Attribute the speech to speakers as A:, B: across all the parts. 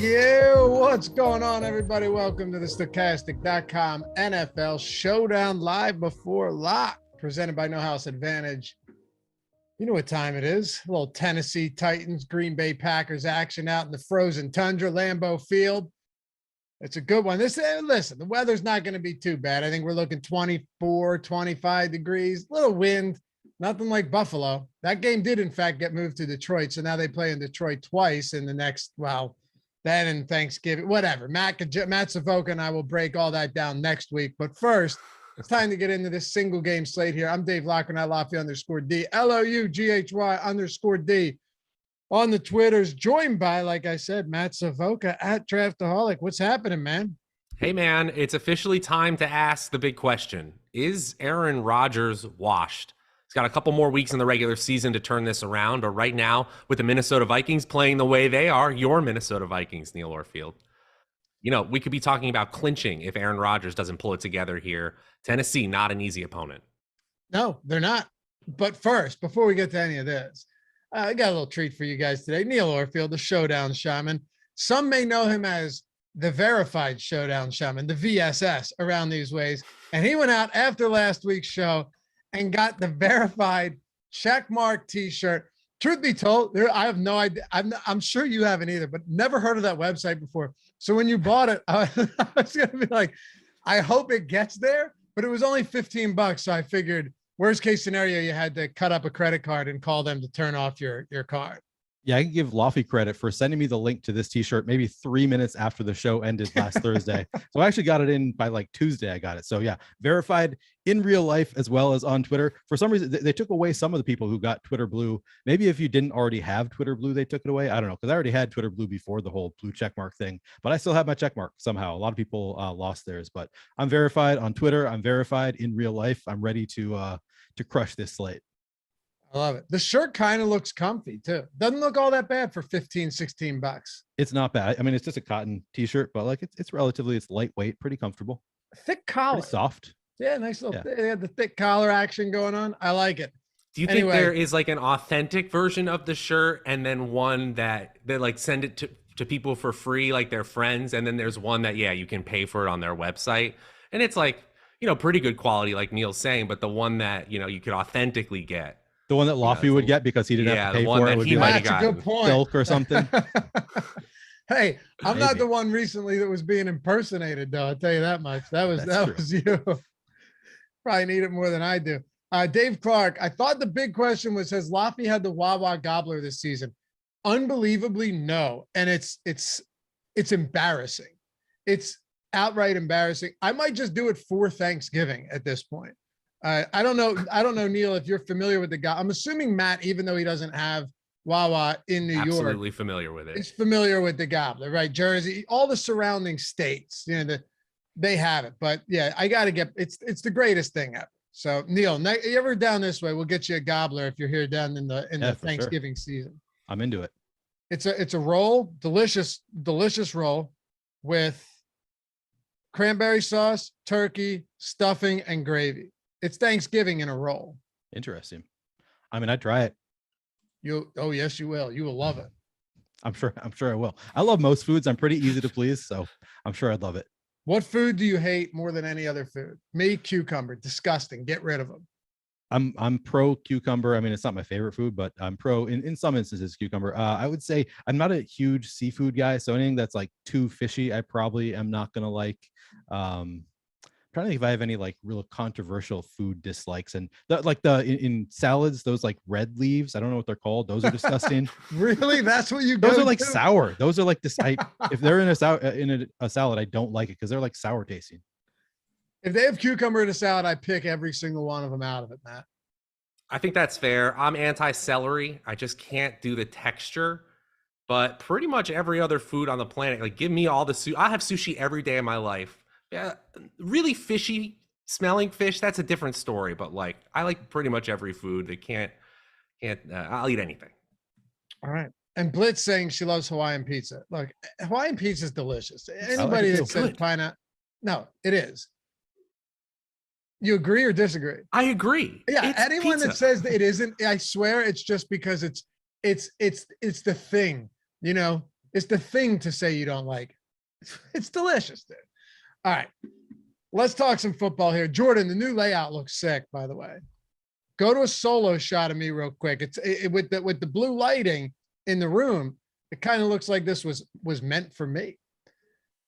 A: What's going on, everybody? Welcome to the Stokastic.com NFL Showdown live before lock, presented by No House Advantage. You know what time it is. A little Tennessee Titans, Green Bay Packers action out in the frozen tundra, Lambeau Field. It's a good one. Listen, the weather's not going to be too bad. I think we're looking 24, 25 degrees, little wind, nothing like Buffalo. That game did, in fact, get moved to Detroit. So now they play in Detroit twice in the next, then and Thanksgiving, whatever. Matt Savoca and I will break all that down next week. But first, it's time to get into this single game slate here. I'm Dave Loughran at Lafayette_D, LOUGHY_D on the Twitters, joined by, like I said, Matt Savoca at Draftaholic. What's happening, man?
B: Hey, man, it's officially time to ask the big question. Is Aaron Rodgers washed? He's got a couple more weeks in the regular season to turn this around, or right now, with the Minnesota Vikings playing the way they are, your Minnesota Vikings, Neil Orfield. You know, we could be talking about clinching if Aaron Rodgers doesn't pull it together here. Tennessee, not an easy opponent.
A: No, they're not. But first, before we get to any of this, I got a little treat for you guys today. Neil Orfield, the Showdown Shaman. Some may know him as the verified Showdown Shaman, the VSS, around these ways. And he went out after last week's show and got the verified checkmark t-shirt. Truth be told, I have no idea. I'm sure you haven't either, but never heard of that website before. So when you bought it, I was going to be like, I hope it gets there, but it was only $15. So I figured worst case scenario, you had to cut up a credit card and call them to turn off your card.
C: Yeah, I can give Lofty credit for sending me the link to this t-shirt maybe 3 minutes after the show ended last Thursday. So I actually got it in by like Tuesday. I got it. So yeah, verified in real life as well as on Twitter. For some reason, they took away some of the people who got Twitter Blue. Maybe if you didn't already have Twitter Blue, they took it away. I don't know, because I already had Twitter Blue before the whole blue checkmark thing, but I still have my checkmark somehow. A lot of people lost theirs, but I'm verified on Twitter. I'm verified in real life. I'm ready to crush this slate.
A: I love it. The shirt kind of looks comfy too. Doesn't look all that bad for $15-16.
C: It's not bad. I mean, it's just a cotton t-shirt, but like it's lightweight, pretty comfortable.
A: Thick collar.
C: Pretty soft.
A: Yeah, nice little. Yeah. They had the thick collar action going on. I like it.
B: Do you think there is like an authentic version of the shirt and then one that they like send it to people for free, like their friends, and then there's one that you can pay for it on their website, and it's like, pretty good quality, like Neil's saying, but the one that you could authentically get.
C: The one that Lofty would get because he didn't have to pay for it would be like
A: a good point.
C: Silk or something.
A: Hey, I'm not the one recently that was being impersonated, though. I'll tell you that much. That was you. Probably need it more than I do. Dave Clark, I thought the big question was, has Lofty had the Wawa Gobbler this season? Unbelievably, no. And it's embarrassing. It's outright embarrassing. I might just do it for Thanksgiving at this point. I don't know, Neil, if you're familiar with the guy. I'm assuming Matt, even though he doesn't have Wawa in New York,
B: absolutely familiar with it.
A: He's familiar with the Gobbler, right? Jersey, all the surrounding states, they have it. But yeah, I got to get it's the greatest thing ever. So Neil, you ever down this way, we'll get you a Gobbler if you're here down in the Thanksgiving season.
C: I'm into it.
A: It's a roll, delicious roll with cranberry sauce, turkey, stuffing, and gravy. It's Thanksgiving in a roll.
C: Interesting. I mean, I'd try it.
A: Oh yes, you will. You will love it.
C: I'm sure I will. I love most foods. I'm pretty easy to please, so I'm sure I'd love it.
A: What food do you hate more than any other food? Me, cucumber. Disgusting. Get rid of them.
C: I'm pro cucumber. I mean, it's not my favorite food, but I'm pro in some instances cucumber. I would say I'm not a huge seafood guy, so anything that's like too fishy, I probably am not gonna like. Trying to think if I have any like real controversial food dislikes, and in salads, those like red leaves, I don't know what they're called. Those are disgusting.
A: Really? That's what you
C: those are like sour. Those are like this. If they're in a salad, I don't like it because they're like sour tasting.
A: If they have cucumber in a salad, I pick every single one of them out of it, Matt.
B: I think that's fair. I'm anti-celery. I just can't do the texture. But pretty much every other food on the planet, like give me all the sushi. I have sushi every day of my life. Yeah, really fishy smelling fish, that's a different story. But like, I like pretty much every food. That can't. I'll eat anything.
A: All right. And Blitz saying she loves Hawaiian pizza. Look, Hawaiian pizza is delicious. Anybody that says pineapple, no, it is. You agree or disagree?
B: I agree.
A: Yeah.
B: It's
A: anyone
B: pizza.
A: That says that it isn't, I swear it's just because it's the thing, It's the thing to say you don't like it. It's delicious, dude. All right. Let's talk some football here. Jordan, the new layout looks sick, by the way. Go to a solo shot of me real quick. It's with the blue lighting in the room. It kind of looks like this was meant for me.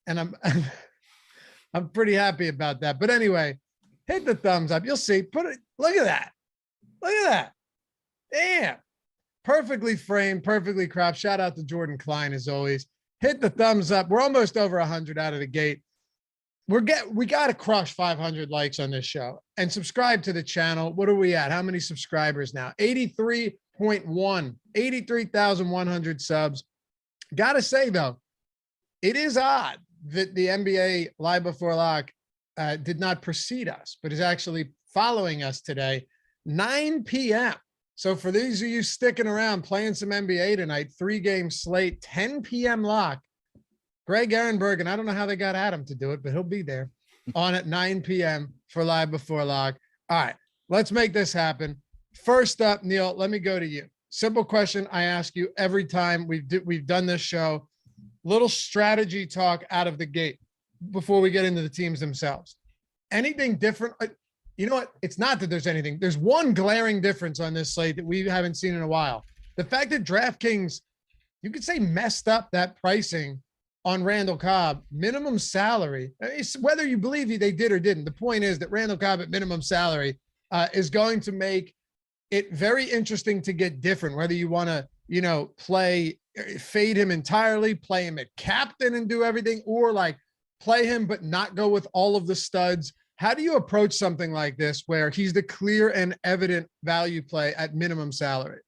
A: And I'm pretty happy about that. But anyway, hit the thumbs up. You'll see. Look at that. Look at that. Damn. Perfectly framed, perfectly cropped. Shout out to Jordan Klein as always. Hit the thumbs up. We're almost over 100 out of the gate. We got to crush 500 likes on this show and subscribe to the channel. What are we at? How many subscribers now? 83.1, 83,100 subs. Got to say though, it is odd that the NBA Live Before Lock did not precede us, but is actually following us today, 9 p.m. So for these of you sticking around playing some NBA tonight, 3-game slate, 10 p.m. lock. Greg Ehrenberg, and I don't know how they got Adam to do it, but he'll be there on at 9 p.m. for Live Before Lock. All right, let's make this happen. First up, Neil, let me go to you. Simple question I ask you every time we've done this show. Little strategy talk out of the gate before we get into the teams themselves. Anything different? You know what? It's not that there's anything. There's one glaring difference on this slate that we haven't seen in a while. The fact that DraftKings, you could say, messed up that pricing on Randall Cobb, minimum salary. Whether you believe they did or didn't, the point is that Randall Cobb at minimum salary is going to make it very interesting to get different, whether you want to, fade him entirely, play him at captain and do everything, or like play him but not go with all of the studs. How do you approach something like this where he's the clear and evident value play at minimum salary?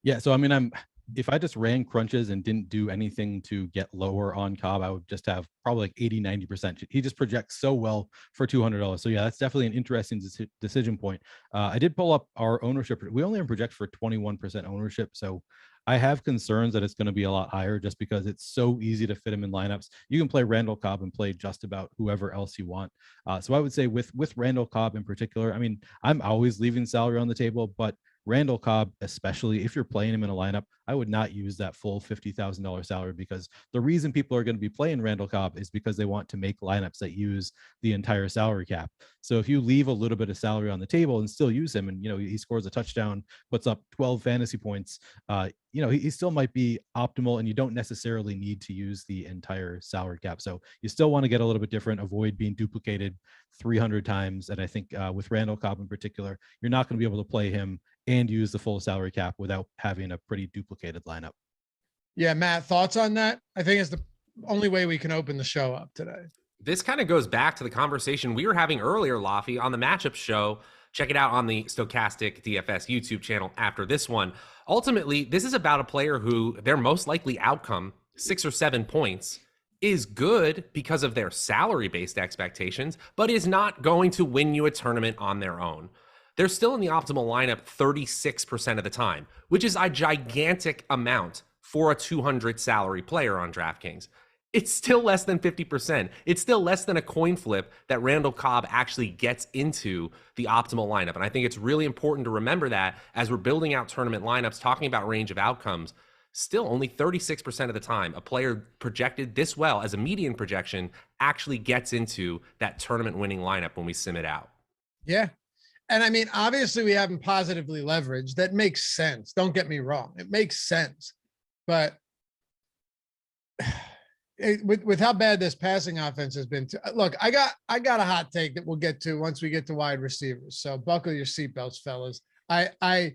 C: Yeah. So, I mean, if I just ran crunches and didn't do anything to get lower on Cobb, I would just have probably like 80-90%. He just projects so well for $200. So yeah, that's definitely an interesting decision point. I did pull up our ownership. We only project for 21% ownership. So I have concerns that it's going to be a lot higher just because it's so easy to fit him in lineups. You can play Randall Cobb and play just about whoever else you want. So I would say with Randall Cobb in particular, I mean, I'm always leaving salary on the table, but Randall Cobb, especially if you're playing him in a lineup, I would not use that full $50,000 salary, because the reason people are going to be playing Randall Cobb is because they want to make lineups that use the entire salary cap. So if you leave a little bit of salary on the table and still use him, and he scores a touchdown, puts up 12 fantasy points, he still might be optimal, and you don't necessarily need to use the entire salary cap. So you still want to get a little bit different, avoid being duplicated 300 times. And I think with Randall Cobb in particular, you're not going to be able to play him and use the full salary cap without having a pretty duplicated lineup.
A: Yeah, Matt, thoughts on that? I think it's the only way we can open the show up today.
B: This kind of goes back to the conversation we were having earlier, Laffy, on the matchup show. Check it out on the Stokastic DFS YouTube channel after this one. Ultimately, this is about a player who their most likely outcome, 6 or 7 points, is good because of their salary-based expectations, but is not going to win you a tournament on their own. They're still in the optimal lineup 36% of the time, which is a gigantic amount for a 200 salary player on DraftKings. It's still less than 50%. It's still less than a coin flip that Randall Cobb actually gets into the optimal lineup. And I think it's really important to remember that as we're building out tournament lineups, talking about range of outcomes, still only 36% of the time, a player projected this well as a median projection actually gets into that tournament winning lineup when we sim it out.
A: Yeah. And I mean, obviously we haven't positively leveraged. That makes sense. Don't get me wrong. It makes sense. But with how bad this passing offense has been, look, I got a hot take that we'll get to once we get to wide receivers. So buckle your seatbelts, fellas. I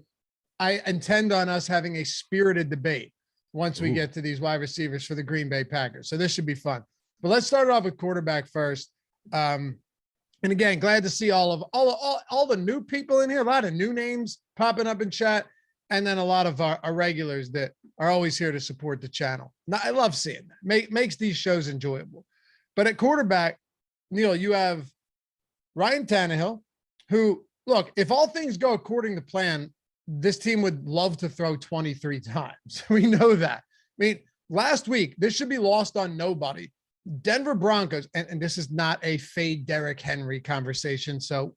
A: intend on us having a spirited debate once we get to these wide receivers for the Green Bay Packers. So this should be fun. But let's start off with quarterback first. And again, glad to see all the new people in here, a lot of new names popping up in chat, and then a lot of our regulars that are always here to support the channel. Now, I love seeing that. Makes these shows enjoyable. But at quarterback, Neil, you have Ryan Tannehill, who, look, if all things go according to plan, this team would love to throw 23 times. We know that. I mean, last week, this should be lost on nobody. Denver Broncos, and this is not a fade Derrick Henry conversation, so,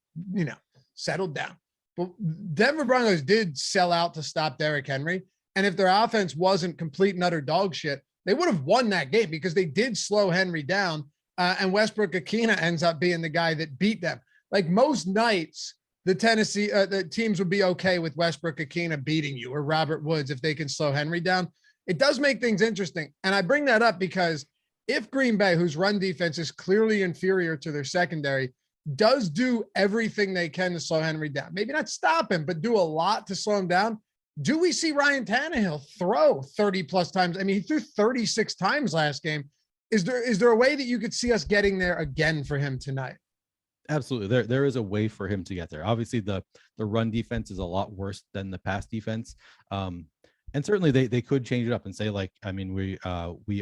A: settle down. But Denver Broncos did sell out to stop Derrick Henry, and if their offense wasn't complete and utter dog shit, they would have won that game because they did slow Henry down. And Westbrook-Akina ends up being the guy that beat them. Like most nights, the teams would be okay with Westbrook-Akina beating you or Robert Woods if they can slow Henry down. It does make things interesting. And I bring that up because if Green Bay, whose run defense is clearly inferior to their secondary, does do everything they can to slow Henry down, maybe not stop him, but do a lot to slow him down, do we see Ryan Tannehill throw 30 plus times? I mean, he threw 36 times last game. Is there a way that you could see us getting there again for him tonight?
C: Absolutely. There is a way for him to get there. Obviously, the run defense is a lot worse than the pass defense. And certainly they could change it up and say, like, I mean, we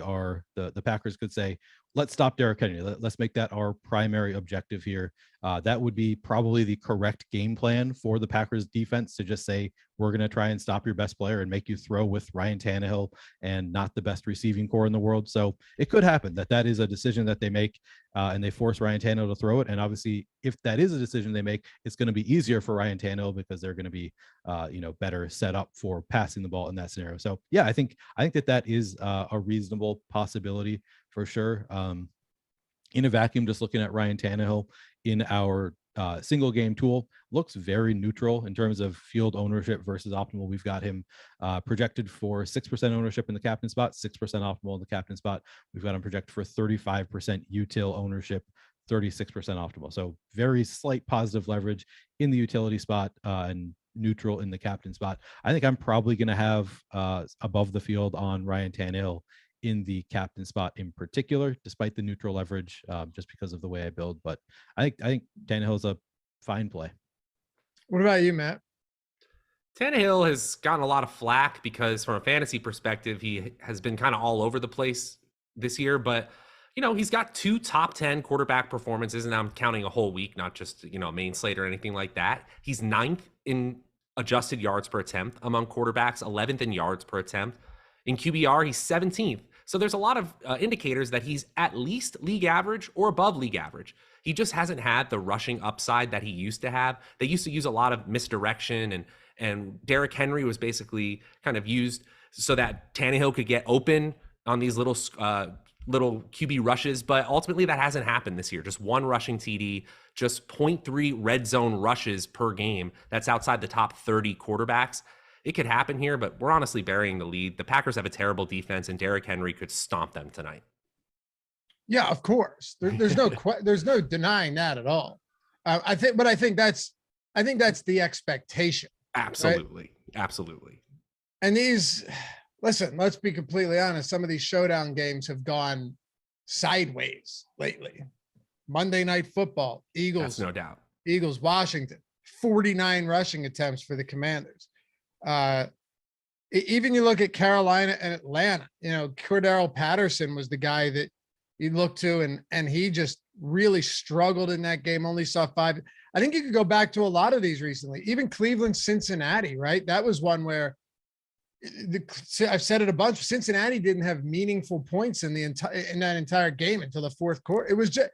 C: are the Packers could say, let's stop Derrick Henry. Let's make that our primary objective here. That would be probably the correct game plan for the Packers defense, to just say, we're going to try and stop your best player and make you throw with Ryan Tannehill and not the best receiving core in the world. So it could happen that is a decision that they make, and they force Ryan Tannehill to throw it. And obviously, if that is a decision they make, it's going to be easier for Ryan Tannehill because they're going to be better set up for passing the ball in that scenario. So yeah, I think that is a reasonable possibility for sure. In a vacuum, just looking at Ryan Tannehill in our single game tool, looks very neutral in terms of field ownership versus optimal. We've got him projected for 6% ownership in the captain spot, 6% optimal in the captain spot. We've got him projected for 35% util ownership, 36% optimal. So very slight positive leverage in the utility spot and neutral in the captain spot. I think I'm probably going to have above the field on Ryan Tannehill in the captain spot in particular, despite the neutral leverage, just because of the way I build. But I think Tannehill's a fine play.
A: What about you, Matt?
B: Tannehill has gotten a lot of flack because from a fantasy perspective, he has been kind of all over the place this year, but he's got 2 top 10 quarterback performances, and I'm counting a whole week, not just, main slate or anything like that. He's 9th in adjusted yards per attempt among quarterbacks, 11th in yards per attempt. In QBR, he's 17th. So there's a lot of indicators that he's at least league average or above league average. He just hasn't had the rushing upside that he used to have. They used to use a lot of misdirection, and Derrick Henry was basically kind of used so that Tannehill could get open on these little QB rushes. But ultimately, that hasn't happened this year. Just 1 rushing TD, just 0.3 red zone rushes per game. That's outside the top 30 quarterbacks. It could happen here, but we're honestly burying the lead. The Packers have a terrible defense, and Derrick Henry could stomp them tonight.
A: Yeah, of course. There's no denying that at all. I think that's the expectation.
B: Absolutely,
A: right?
B: Absolutely.
A: And listen, let's be completely honest. Some of these showdown games have gone sideways lately. Monday Night Football, Eagles,
B: that's no doubt.
A: Eagles, Washington, 49 rushing attempts for the Commanders. Even you look at Carolina and Atlanta, Cordero Patterson was the guy that you look to, and he just really struggled in that game. Only saw 5. I think you could go back to a lot of these recently, even Cleveland, Cincinnati, right? That was one where I've said it a bunch. Cincinnati didn't have meaningful points in that entire game until the fourth quarter. It was just,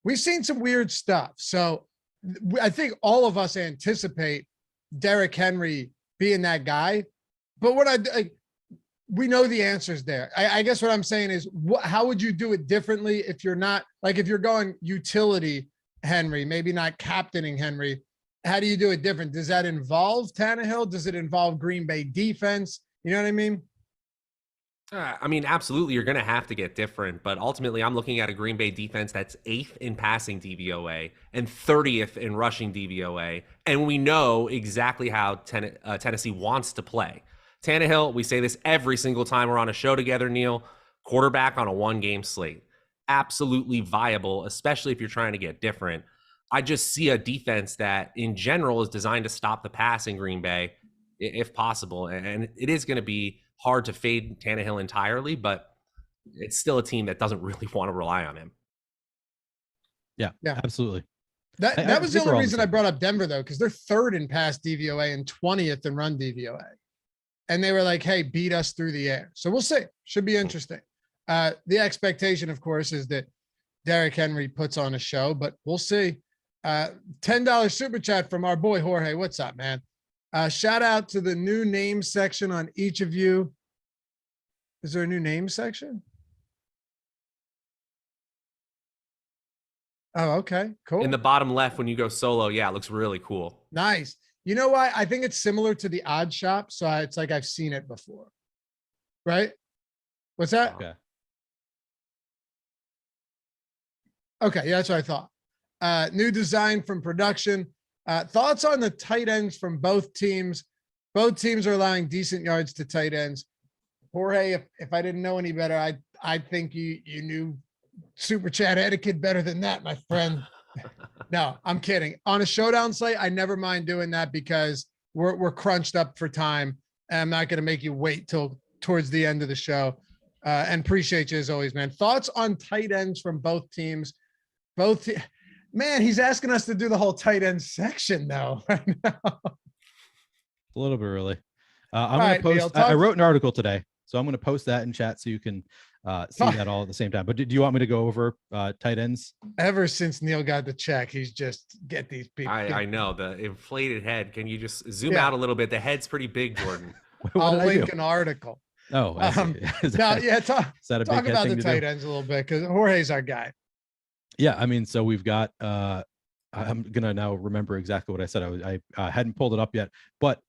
A: we've seen some weird stuff. So I think all of us anticipate Derrick Henry being that guy, but we know the answers there. I guess what I'm saying is, how would you do it differently if you're not, like, if you're going utility Henry, maybe not captaining Henry? How do you do it different? Does that involve Tannehill? Does it involve Green Bay defense? You know what I mean?
B: Absolutely, you're going to have to get different, but ultimately I'm looking at a Green Bay defense that's 8th in passing DVOA and 30th in rushing DVOA, and we know exactly how Tennessee wants to play. Tannehill, we say this every single time we're on a show together, Neil, quarterback on a 1-game slate. Absolutely viable, especially if you're trying to get different. I just see a defense that in general is designed to stop the pass in Green Bay, if possible, and it is going to be hard to fade Tannehill entirely, but it's still a team that doesn't really want to rely on him.
C: Yeah, absolutely.
A: That was the only reason I brought up Denver, though, because they're 3rd in pass DVOA and 20th in run DVOA. And they were like, hey, beat us through the air. So we'll see. Should be interesting. The expectation, of course, is that Derrick Henry puts on a show, but we'll see. $10 super chat from our boy Jorge. What's up, man? Shout out to the new name section on each of you. Is there a new name section? Oh, okay, cool.
B: In the bottom left, when you go solo, yeah, it looks really cool.
A: Nice. You know why? I think it's similar to the odd shop. So it's like I've seen it before. Right? What's that? Okay. Yeah, that's what I thought. New design from production. Thoughts on the tight ends from both teams? Both teams are allowing decent yards to tight ends. Jorge, if I didn't know any better, I think you knew super chat etiquette better than that, my friend. No, I'm kidding. On a showdown slate, I never mind doing that because we're crunched up for time. And I'm not going to make you wait till towards the end of the show. And appreciate you as always, man. Thoughts on tight ends from both teams? Man, he's asking us to do the whole tight end section though. Right now.
C: A little bit early. I'm going to post. I wrote an article today, so I'm going to post that in chat so you can see that all at the same time. But do you want me to go over tight ends?
A: Ever since Neil got the check, he's just get these people.
B: I know the inflated head. Can you just zoom out a little bit? The head's pretty big, Jordan.
A: I'll link an article.
C: Oh,
A: talk about the tight ends a little bit because Jorge's our guy.
C: Yeah, I mean, so we've got. I'm gonna now remember exactly what I said. I hadn't pulled it up yet, but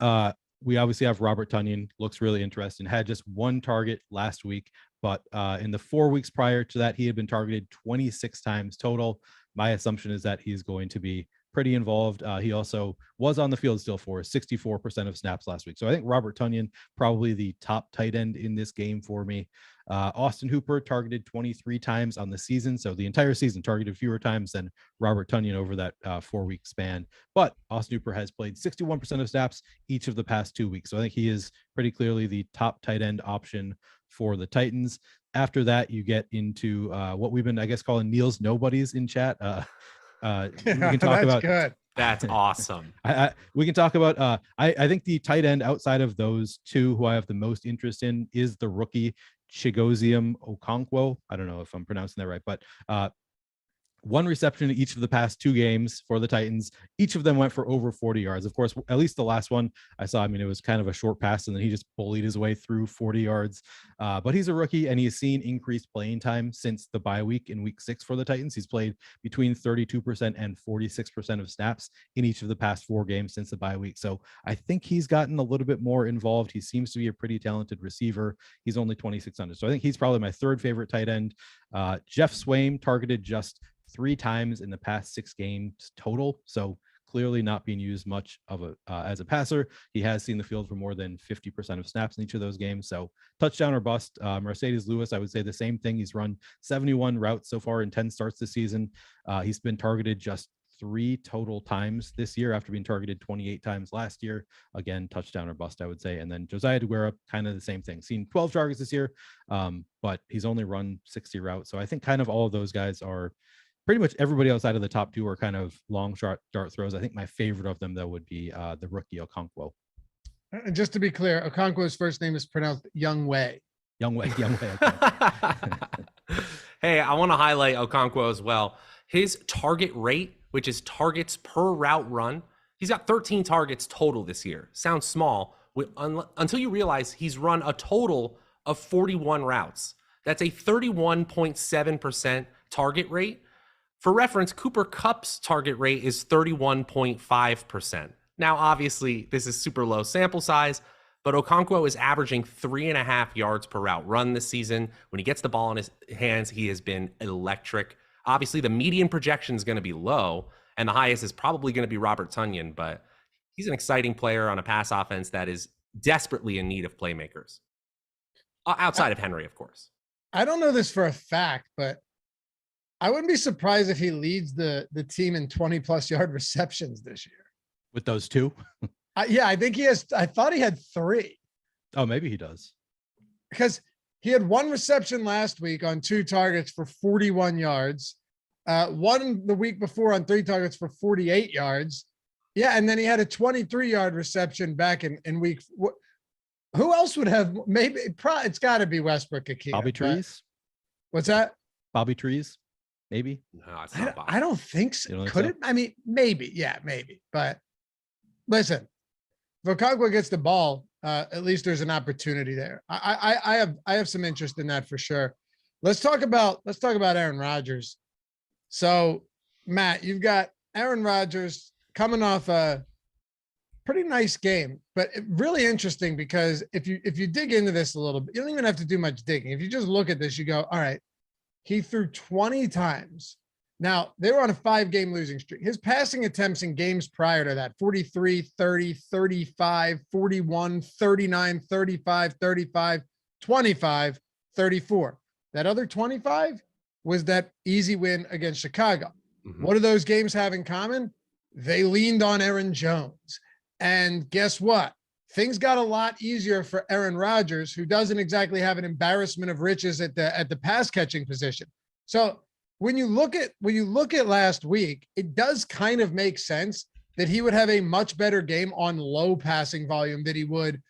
C: we obviously have Robert Tonyan. Looks really interesting. Had just one target last week, but in the 4 weeks prior to that, he had been targeted 26 times total. My assumption is that he's going to be pretty involved. He also was on the field still for 64% of snaps last week. So I think Robert Tonyan, probably the top tight end in this game for me. Austin Hooper targeted 23 times on the season. So the entire season targeted fewer times than Robert Tonyan over that 4-week span. But Austin Hooper has played 61% of snaps each of the past 2 weeks. So I think he is pretty clearly the top tight end option for the Titans. After that, you get into what we've been, I guess, calling Neil's nobodies in chat. We can talk about
A: good.
B: That's awesome.
C: We can talk about I think the tight end outside of those two who I have the most interest in is the rookie Chigozium Okonkwo. I don't know if I'm pronouncing that right, but one reception in each of the past 2 games for the Titans. Each of them went for over 40 yards. Of course, at least the last one I saw, I mean, it was kind of a short pass and then he just bullied his way through 40 yards. But he's a rookie and he's seen increased playing time since the bye week in week 6 for the Titans. He's played between 32% and 46% of snaps in each of the past 4 games since the bye week. So I think he's gotten a little bit more involved. He seems to be a pretty talented receiver. He's only 2,600. So I think he's probably my 3rd favorite tight end. Jeff Swaim targeted just 3 times in the past 6 games total. So clearly not being used much of as a passer. He has seen the field for more than 50% of snaps in each of those games. So touchdown or bust. Mercedes Lewis, I would say the same thing. He's run 71 routes so far in 10 starts this season. He's been targeted just 3 total times this year after being targeted 28 times last year. Again, touchdown or bust, I would say. And then Josiah DeGuara, kind of the same thing. Seen 12 targets this year, but he's only run 60 routes. So I think kind of all of those guys are pretty much everybody outside of the top 2 are kind of long shot dart throws. I think my favorite of them, though, would be the rookie Okonkwo.
A: And just to be clear, Okonkwo's first name is pronounced Young Wei.
C: Okay.
B: Hey, I want to highlight Okonkwo as well. His target rate, which is targets per route run, he's got 13 targets total this year. Sounds small until you realize he's run a total of 41 routes. That's a 31.7% target rate. For reference, Cooper Kupp's target rate is 31.5%. Now, obviously, this is super low sample size, but Okonkwo is averaging 3.5 yards per route run this season. When he gets the ball in his hands, he has been electric. Obviously, the median projection is going to be low, and the highest is probably going to be Robert Tonyan, but he's an exciting player on a pass offense that is desperately in need of playmakers. Outside of Henry, of course.
A: I don't know this for a fact, but I wouldn't be surprised if he leads the team in 20+ yard receptions this year.
C: With those 2?
A: Yeah, I think he has. I thought he had 3.
C: Oh, maybe he does.
A: Because he had 1 reception last week on 2 targets for 41 yards. 1 the week before on 3 targets for 48 yards. Yeah, and then he had a 23-yard reception back in week. Who else would have? Maybe it's got to be Westbrook Ikea.
C: Bobby Trees.
A: What's that?
C: Bobby Trees. Maybe.
B: No, it's not Bobby.
A: I don't think so.
C: Think
A: Could
C: so?
A: it? I mean, maybe. Yeah, maybe. But listen, if Okonkwo gets the ball, At least there's an opportunity there. I have some interest in that for sure. Let's talk about Aaron Rodgers. So, Matt, you've got Aaron Rodgers coming off a pretty nice game, but really interesting because if you dig into this a little bit, you don't even have to do much digging. If you just look at this, you go, all right, he threw 20 times. Now, they were on a 5-game losing streak. His passing attempts in games prior to that, 43, 30, 35, 41, 39, 35, 35, 25, 34. That other 25 was that easy win against Chicago. Mm-hmm. What do those games have in common? They leaned on Aaron Jones. And guess what? Things got a lot easier for Aaron Rodgers, who doesn't exactly have an embarrassment of riches at the pass catching position. So when you look at last week, it does kind of make sense that he would have a much better game on low passing volume than he would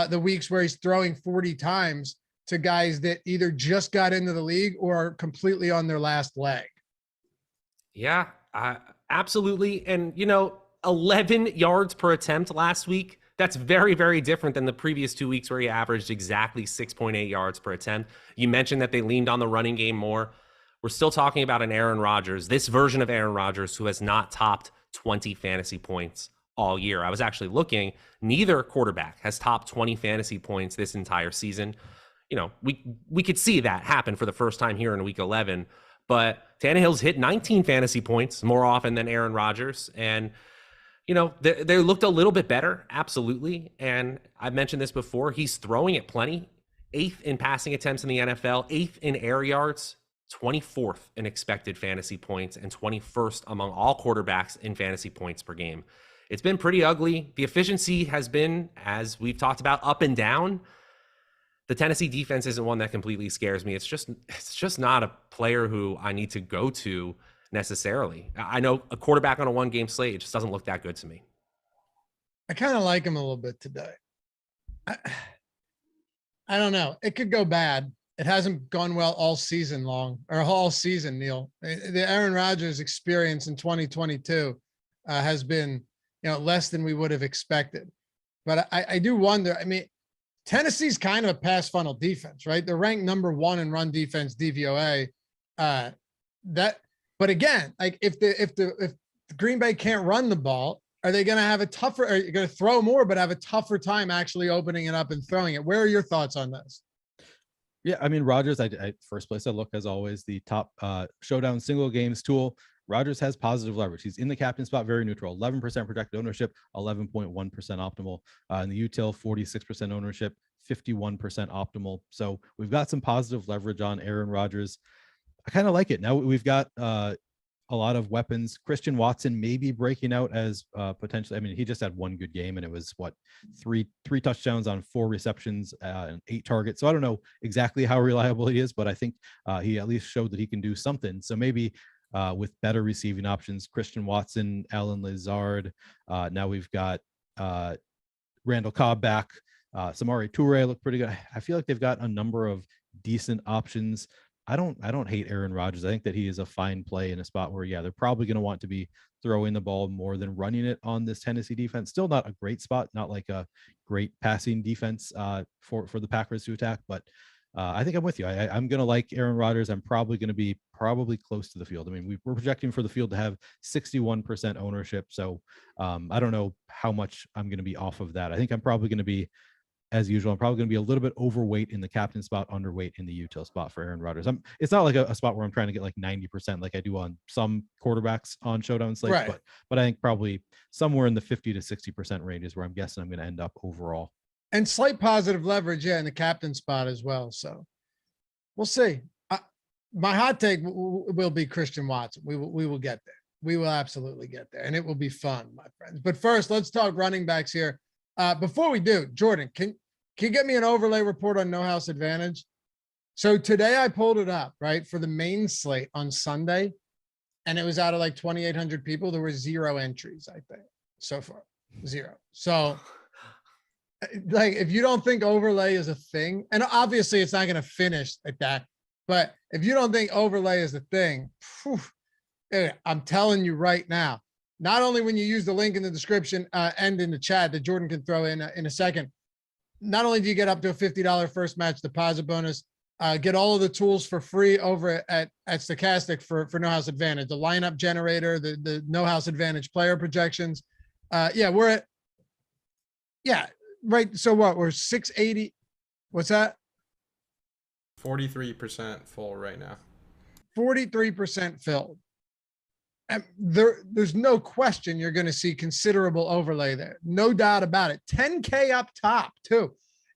A: the weeks where he's throwing 40 times to guys that either just got into the league or are completely on their last leg.
B: Yeah, absolutely. And, 11 yards per attempt last week. That's very, very different than the previous 2 weeks where he averaged exactly 6.8 yards per attempt. You mentioned that they leaned on the running game more. We're still talking about an Aaron Rodgers, this version of Aaron Rodgers, who has not topped 20 fantasy points all year. I was actually looking, neither quarterback has topped 20 fantasy points this entire season. We could see that happen for the first time here in week 11, but Tannehill's hit 19 fantasy points more often than Aaron Rodgers. And, they looked a little bit better. Absolutely. And I've mentioned this before. He's throwing it plenty. 8th in passing attempts in the NFL, 8th in air yards, 24th in expected fantasy points, and 21st among all quarterbacks in fantasy points per game. It's been pretty ugly. The efficiency has been, as we've talked about, up and down. The Tennessee defense isn't one that completely scares me. It's just not a player who I need to go to necessarily. I know a quarterback on a 1-game slate, it just doesn't look that good to me.
A: I kind of like him a little bit today. I don't know. It could go bad. It hasn't gone well all season, Neil. The Aaron Rodgers experience in 2022 has been, less than we would have expected. But I do wonder, Tennessee's kind of a pass funnel defense, right? They're ranked number 1 in run defense DVOA. But again, like if Green Bay can't run the ball, are they going to have are you going to throw more, but have a tougher time actually opening it up and throwing it? Where are your thoughts on this?
C: Yeah, Rodgers, I first place I look, as always, the top Showdown single games tool. Rodgers has positive leverage. He's in the captain spot, very neutral, 11% projected ownership, 11.1% optimal. In the util, 46% ownership, 51% optimal. So we've got some positive leverage on Aaron Rodgers. I kind of like it. Now we've got a lot of weapons. Christian Watson may be breaking out as potentially, he just had 1 good game, and it was three touchdowns on 4 receptions and 8 targets. So I don't know exactly how reliable he is, but I think he at least showed that he can do something. So maybe with better receiving options, Christian Watson, Allen Lazard. Now we've got Randall Cobb back. Samori Toure looked pretty good. I feel like they've got a number of decent options. I don't hate Aaron Rodgers. I think that he is a fine play in a spot where, they're probably going to want to be throwing the ball more than running it on this Tennessee defense. Still not a great spot, not like a great passing defense for the Packers to attack, but I think I'm with you. I'm going to like Aaron Rodgers. I'm probably going to be close to the field. We're projecting for the field to have 61% ownership. So I don't know how much I'm going to be off of that. I think I'm probably going to be, as usual, I'm probably going to be a little bit overweight in the captain spot, underweight in the util spot for Aaron Rodgers. It's not like a spot where I'm trying to get like 90% like I do on some quarterbacks on Showdown slates, right. But I think probably somewhere in the 50 to 60% range is where I'm guessing I'm going to end up overall.
A: And slight positive leverage, in the captain spot as well. So we'll see. My hot take will be Christian Watson. We will get there. We will absolutely get there, and it will be fun, my friends. But first, let's talk running backs here. Before we do, Jordan, can you get me an overlay report on No House Advantage? So today I pulled it up, right, for the main slate on Sunday, and it was out of like 2,800 people. There were 0 entries, I think, so far. 0. So, like, if you don't think overlay is a thing, and obviously it's not going to finish at that, but if you don't think overlay is a thing, I'm telling you right now, not only when you use the link in the description and in the chat that Jordan can throw in a second, not only do you get up to a $50 first match deposit bonus, get all of the tools for free over at Stokastic for No House Advantage, the lineup generator, the No House Advantage player projections. We're at, right. So what, we're 680. What's that?
D: 43% full right now.
A: 43% filled. And there's no question you're going to see considerable overlay there. No doubt about it. 10K up top too.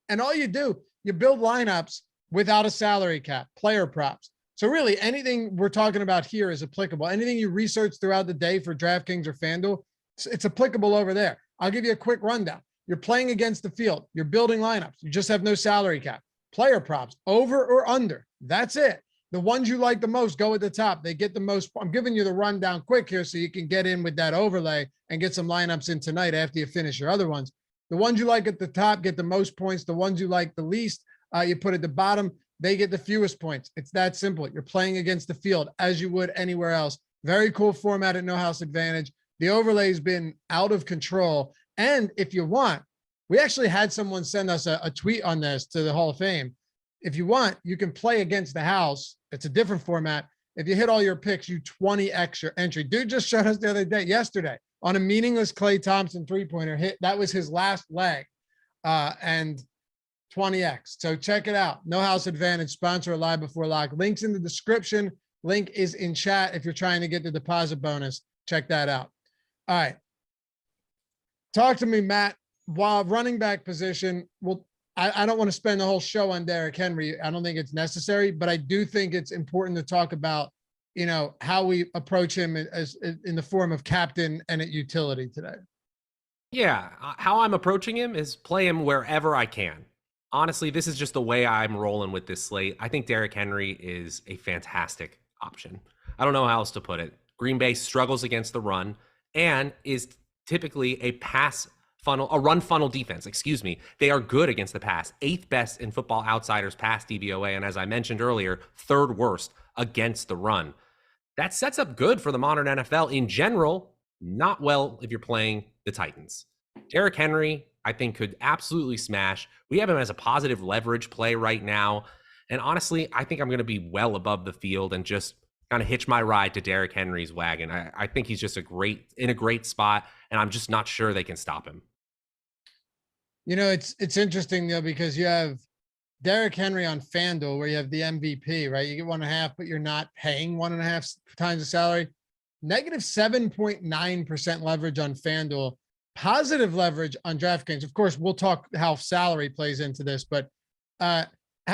A: And all you do, you build lineups without a salary cap, player props. So really anything we're talking about here is applicable. Anything you research throughout the day for DraftKings or FanDuel, it's applicable over there. I'll give you a quick rundown. You're playing against the field. You're building lineups. You just have no salary cap. Player props, over or under. That's it. The ones you like the most go at the top. They get the most. I'm giving you the rundown quick here so you can get in with that overlay and get some lineups in tonight after you finish your other ones. The ones you like at the top get the most points. The ones you like the least, you put at the bottom, they get the fewest points. It's that simple. You're playing against the field as you would anywhere else. Very cool format at No House Advantage. The overlay's been out of control. And if you want, we actually had someone send us a tweet on this to the Hall of Fame. If you want, you can play against the house. It's a different format. If you hit all your picks, you 20 extra entry. Dude just showed us the other day, yesterday, on a meaningless Klay Thompson three-pointer hit. That was his last leg, and 20x. So check it out. No House Advantage, sponsor Live Before Lock. Links in the description. Link is in chat if you're trying to get the deposit bonus. Check that out. All right. Talk to me, Matt. While running back position, well, I don't want to spend the whole show on Derrick Henry. I don't think it's necessary, but I do think it's important to talk about, how we approach him as in the form of captain and at utility today.
B: Yeah, how I'm approaching him is play him wherever I can. Honestly, this is just the way I'm rolling with this slate. I think Derrick Henry is a fantastic option. I don't know how else to put it. Green Bay struggles against the run and is typically a run funnel defense. They are good against the pass. 8th best in Football Outsiders pass DVOA. And as I mentioned earlier, 3rd worst against the run. That sets up good for the modern NFL in general, not well if you're playing the Titans. Derrick Henry, I think, could absolutely smash. We have him as a positive leverage play right now. And honestly, I think I'm going to be well above the field and just kind of hitch my ride to Derrick Henry's wagon. I think he's just in a great spot, and I'm just not sure they can stop him.
A: It's interesting though, because you have Derrick Henry on FanDuel where you have the MVP, right? You get 1.5, but you're not paying 1.5 times the salary. Negative 7.9% leverage on FanDuel, positive leverage on DraftKings. Of course, we'll talk how salary plays into this, but how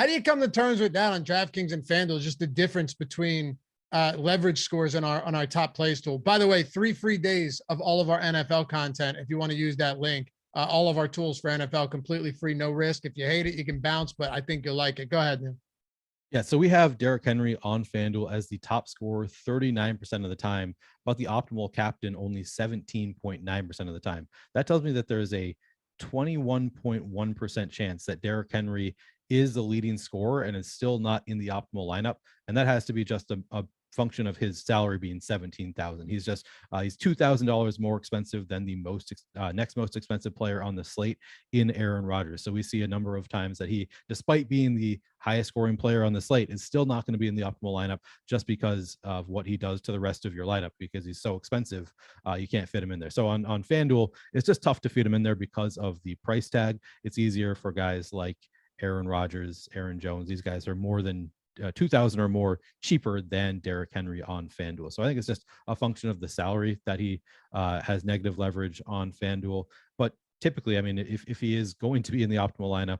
A: do you come to terms with that on DraftKings and FanDuel? Just the difference between leverage scores on our top plays tool. By the way, 3 free days of all of our NFL content if you want to use that link. All of our tools for NFL completely free, no risk. If you hate it, you can bounce, but I think you'll like it. Go ahead, man.
C: Yeah, so we have Derrick Henry on FanDuel as the top scorer 39% of the time, but the optimal captain only 17.9% of the time. That tells me that there is a 21.1% chance that Derrick Henry is the leading scorer and is still not in the optimal lineup. And that has to be just a function of his salary being $17,000. He's just he's $2,000 more expensive than the next most expensive player on the slate in Aaron Rodgers. So we see a number of times that he, despite being the highest scoring player on the slate, is still not going to be in the optimal lineup just because of what he does to the rest of your lineup, because he's so expensive. You can't fit him in there. So on FanDuel, it's just tough to fit him in there because of the price tag. It's easier for guys like Aaron Rodgers, Aaron Jones. These guys are more than 2,000 or more cheaper than Derrick Henry on FanDuel. So I think it's just a function of the salary that he has negative leverage on FanDuel. But typically, I mean, if he is going to be in the optimal lineup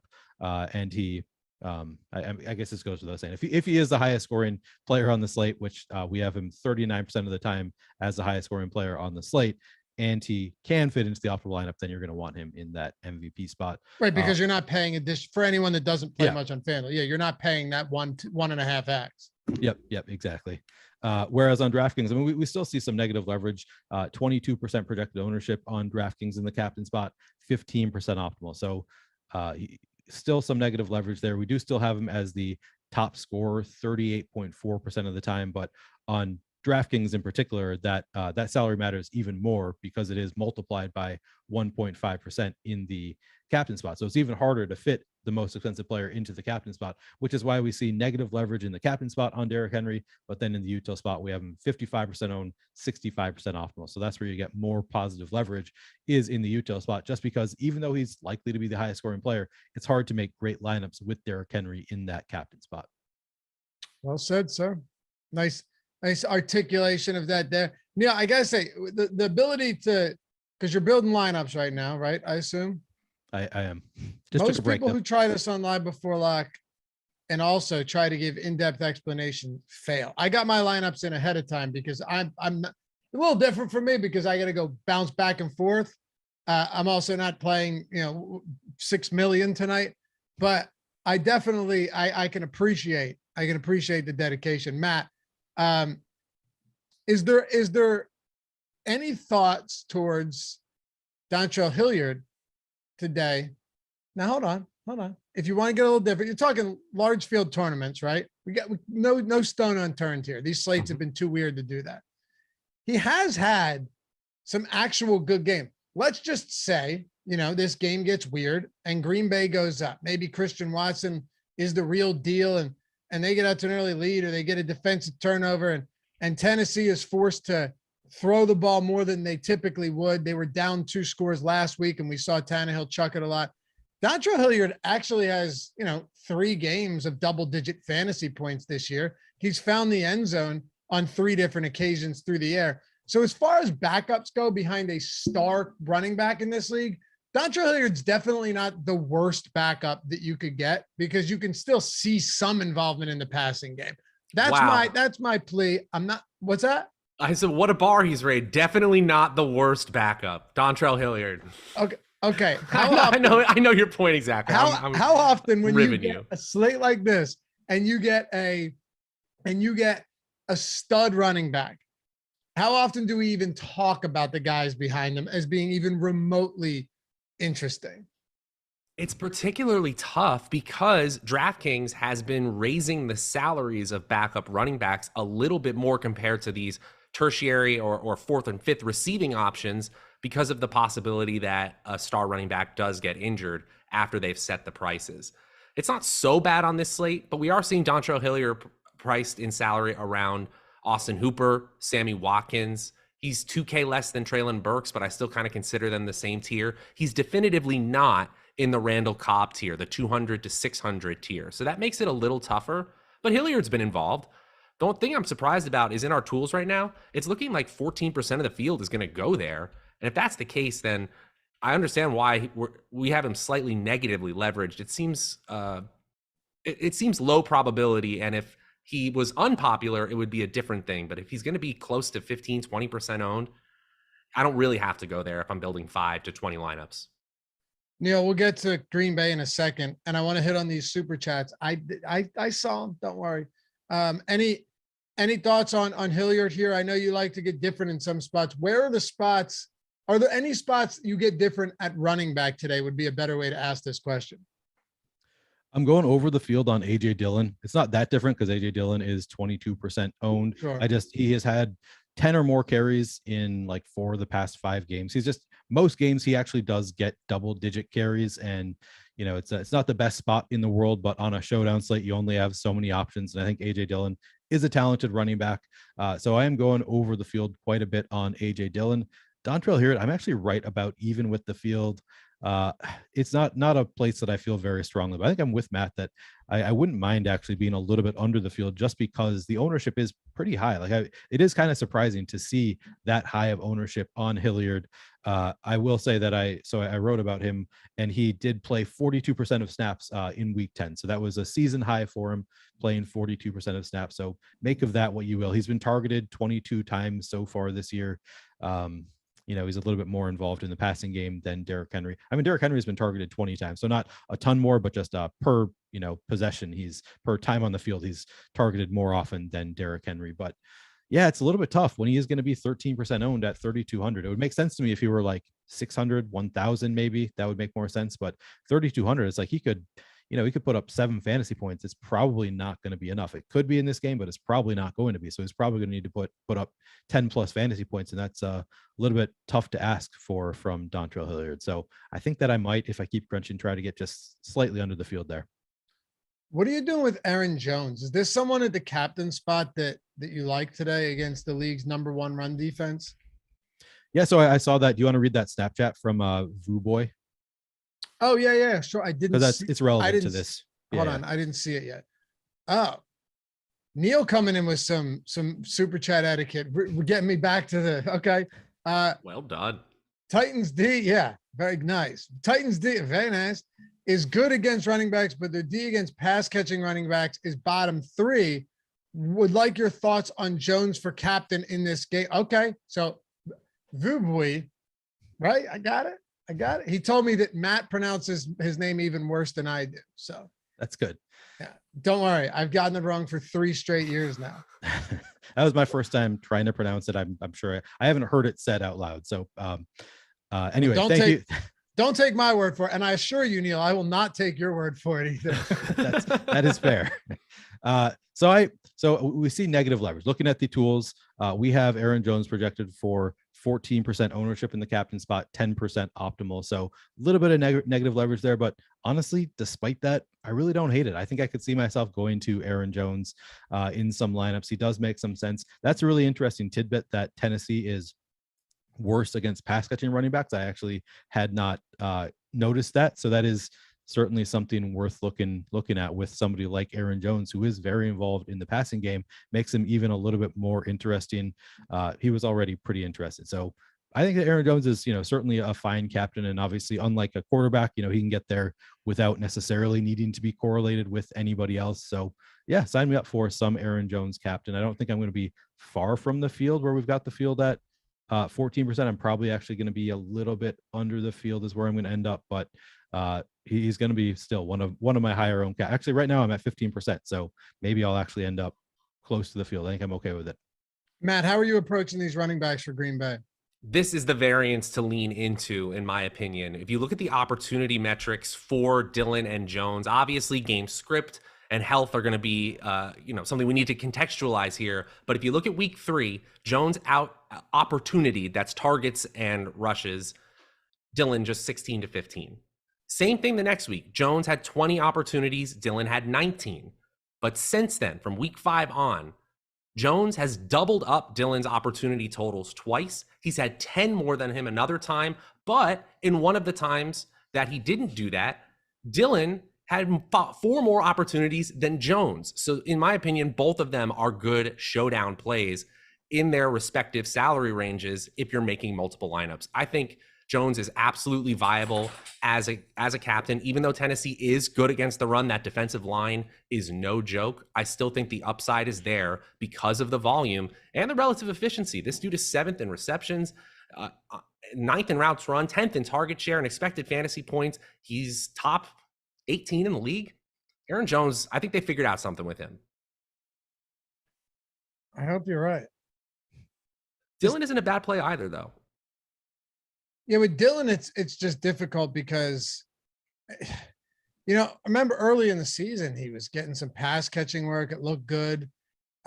C: and he, I guess this goes without saying, if he is the highest scoring player on the slate, which we have him 39% of the time as the highest scoring player on the slate, and he can fit into the optimal lineup, then you're going to want him in that MVP spot.
A: Right, because you're not paying addition for anyone that doesn't play much on FanDuel. Yeah, you're not paying that 1.5x.
C: Yep, exactly. Whereas on DraftKings, I mean, we still see some negative leverage, 22% projected ownership on DraftKings in the captain spot, 15% optimal. So still some negative leverage there. We do still have him as the top scorer 38.4% of the time, but on DraftKings in particular, that salary matters even more because it is multiplied by 1.5% in the captain spot. So it's even harder to fit the most expensive player into the captain spot, which is why we see negative leverage in the captain spot on Derrick Henry. But then in the util spot, we have him 55% owned, 65% optimal. So that's where you get more positive leverage, is in the util spot, just because even though he's likely to be the highest scoring player, it's hard to make great lineups with Derrick Henry in that captain spot.
A: Well said, sir. Nice articulation of that there. Neil, I gotta say, the ability to, because you're building lineups right now, right? I assume.
C: I am. Just
A: Most people who try this on Live Before Lock and also try to give in-depth explanation fail. I got my lineups in ahead of time because I'm not, a little different for me because I got to go bounce back and forth. I'm also not playing, 6 million tonight, but I definitely, I can appreciate the dedication. Matt, is there any thoughts towards Dontrell Hilliard today? Now, hold on. If you want to get a little different, you're talking large field tournaments, right? We got no stone unturned here. These slates have been too weird to do that. He has had some actual good game. Let's just say, this game gets weird and Green Bay goes up. Maybe Christian Watson is the real deal and they get out to an early lead, or they get a defensive turnover and Tennessee is forced to throw the ball more than they typically would. They were down 2 scores last week and we saw Tannehill chuck it a lot. Dontrell Hilliard actually has, 3 games of double-digit fantasy points this year. He's found the end zone on 3 different occasions through the air. So as far as backups go behind a star running back in this league, Dontrell Hilliard's definitely not the worst backup that you could get, because you can still see some involvement in the passing game. That's my plea. What's that?
B: I said, what a bar he's raised. Definitely not the worst backup. Dontrell Hilliard.
A: Okay.
B: I know your point exactly.
A: How often when you get a slate like this and you get a stud running back, how often do we even talk about the guys behind them as being even remotely interesting?
B: It's particularly tough because DraftKings has been raising the salaries of backup running backs a little bit more compared to these tertiary or 4th and 5th receiving options, because of the possibility that a star running back does get injured after they've set the prices. It's not so bad on this slate, but we are seeing Dontrell Hilliard priced in salary around Austin Hooper, Sammy Watkins. He's 2K less than Treylon Burks, but I still kind of consider them the same tier. He's definitively not in the Randall Cobb tier, the 200 to 600 tier. So that makes it a little tougher, but Hilliard's been involved. The only thing I'm surprised about is in our tools right now, it's looking like 14% of the field is going to go there. And if that's the case, then I understand why we have him slightly negatively leveraged. It seems low probability. And if he was unpopular, it would be a different thing. But if he's going to be close to 15, 20% owned, I don't really have to go there if I'm building 5 to 20 lineups.
A: Neil, we'll get to Green Bay in a second. And I want to hit on these super chats. I saw them. Don't worry. Any thoughts on Hilliard here? I know you like to get different in some spots. Where are the spots? Are there any spots you get different at running back today would be a better way to ask this question.
C: I'm going over the field on AJ Dillon. It's not that different because AJ Dillon is 22% owned. Sure. He has had 10 or more carries in like 4 of the past 5 games. Most games he actually does get double-digit carries, and it's not the best spot in the world, but on a showdown slate, you only have so many options. And I think AJ Dillon is a talented running back. So I am going over the field quite a bit on AJ Dillon. Dontrell Hilliard, I'm actually right about even with the field. It's not a place that I feel very strongly, but I think I'm with Matt that I wouldn't mind actually being a little bit under the field, just because the ownership is pretty high. It is kind of surprising to see that high of ownership on Hilliard. I will say that I wrote about him, and he did play 42% of snaps in week 10. So that was a season high for him, playing 42% of snaps. So make of that what you will. He's been targeted 22 times so far this year. He's a little bit more involved in the passing game than Derrick Henry. I mean, Derrick Henry has been targeted 20 times, so not a ton more, but just per possession, he's per time on the field, he's targeted more often than Derrick Henry. But yeah, it's a little bit tough when he is going to be 13% owned at 3,200. It would make sense to me if he were like 600, 1,000, maybe that would make more sense. But 3,200, it's like he could he could put up 7 fantasy points. It's probably not going to be enough. It could be in this game, but it's probably not going to be. So he's probably going to need to put up 10 plus fantasy points. And that's a little bit tough to ask for from Dontrell Hilliard. So I think that I might, if I keep crunching, try to get just slightly under the field there.
A: What are you doing with Aaron Jones? Is this someone at the captain spot that you like today against the league's #1 run defense?
C: Yeah, so I saw that. Do you want to read that Snapchat from Vu Boy?
A: Oh yeah, sure. I didn't.
C: Because it's relevant to this.
A: Hold on, I didn't see it yet. Oh, Neil coming in with some super chat etiquette. We're getting me back to the okay.
B: Well done.
A: Titans D, yeah, very nice. Titans D, very nice. Is good against running backs, but their D against pass catching running backs is bottom 3. Would like your thoughts on Jones for captain in this game. Okay, so Vubui, right? I got it. He told me that Matt pronounces his name even worse than I do. So
C: that's good.
A: Yeah, don't worry. I've gotten it wrong for 3 straight years now.
C: That was my first time trying to pronounce it. I'm sure I haven't heard it said out loud. So anyway, thank you.
A: Don't take my word for it. And I assure you, Neil, I will not take your word for it either.
C: that is fair. So we see negative leverage. Looking at the tools, we have Aaron Jones projected for 14% ownership in the captain spot, 10% optimal. So a little bit of negative leverage there. But honestly, despite that, I really don't hate it. I think I could see myself going to Aaron Jones in some lineups. He does make some sense. That's a really interesting tidbit that Tennessee is worse against pass catching running backs. I actually had not noticed that. So that is certainly something worth looking at with somebody like Aaron Jones, who is very involved in the passing game, makes him even a little bit more interesting. He was already pretty interested. So I think that Aaron Jones is, certainly a fine captain. And obviously, unlike a quarterback, he can get there without necessarily needing to be correlated with anybody else. So yeah, sign me up for some Aaron Jones captain. I don't think I'm going to be far from the field where we've got the field at 14%. I'm probably actually going to be a little bit under the field is where I'm going to end up, but he's going to be still one of my higher owned cap. Actually, right now I'm at 15%, so maybe I'll actually end up close to the field. I think I'm okay with it.
A: Matt, how are you approaching these running backs for Green Bay?
B: This is the variance to lean into, in my opinion. If you look at the opportunity metrics for Dillon and Jones, obviously game script and health are going to be, something we need to contextualize here. But if you look at week 3, Jones out opportunity, that's targets and rushes, Dillon just 16 to 15. Same thing the next week. Jones had 20 opportunities, Dillon had 19. But since then, from week 5 on, Jones has doubled up Dillon's opportunity totals twice. He's had 10 more than him another time. But in one of the times that he didn't do that, Dillon had 4 more opportunities than Jones. So in my opinion, both of them are good showdown plays in their respective salary ranges if you're making multiple lineups. I think Jones is absolutely viable as a captain. Even though Tennessee is good against the run, that defensive line is no joke. I still think the upside is there because of the volume and the relative efficiency. This dude is 7th in receptions, 9th in routes run, 10th in target share and expected fantasy points. He's top 18 in the league. Aaron Jones, I think they figured out something with him.
A: I hope you're right.
B: Dillon isn't a bad play either, though.
A: Yeah, with Dillon, it's just difficult because, I remember early in the season, he was getting some pass catching work. It looked good.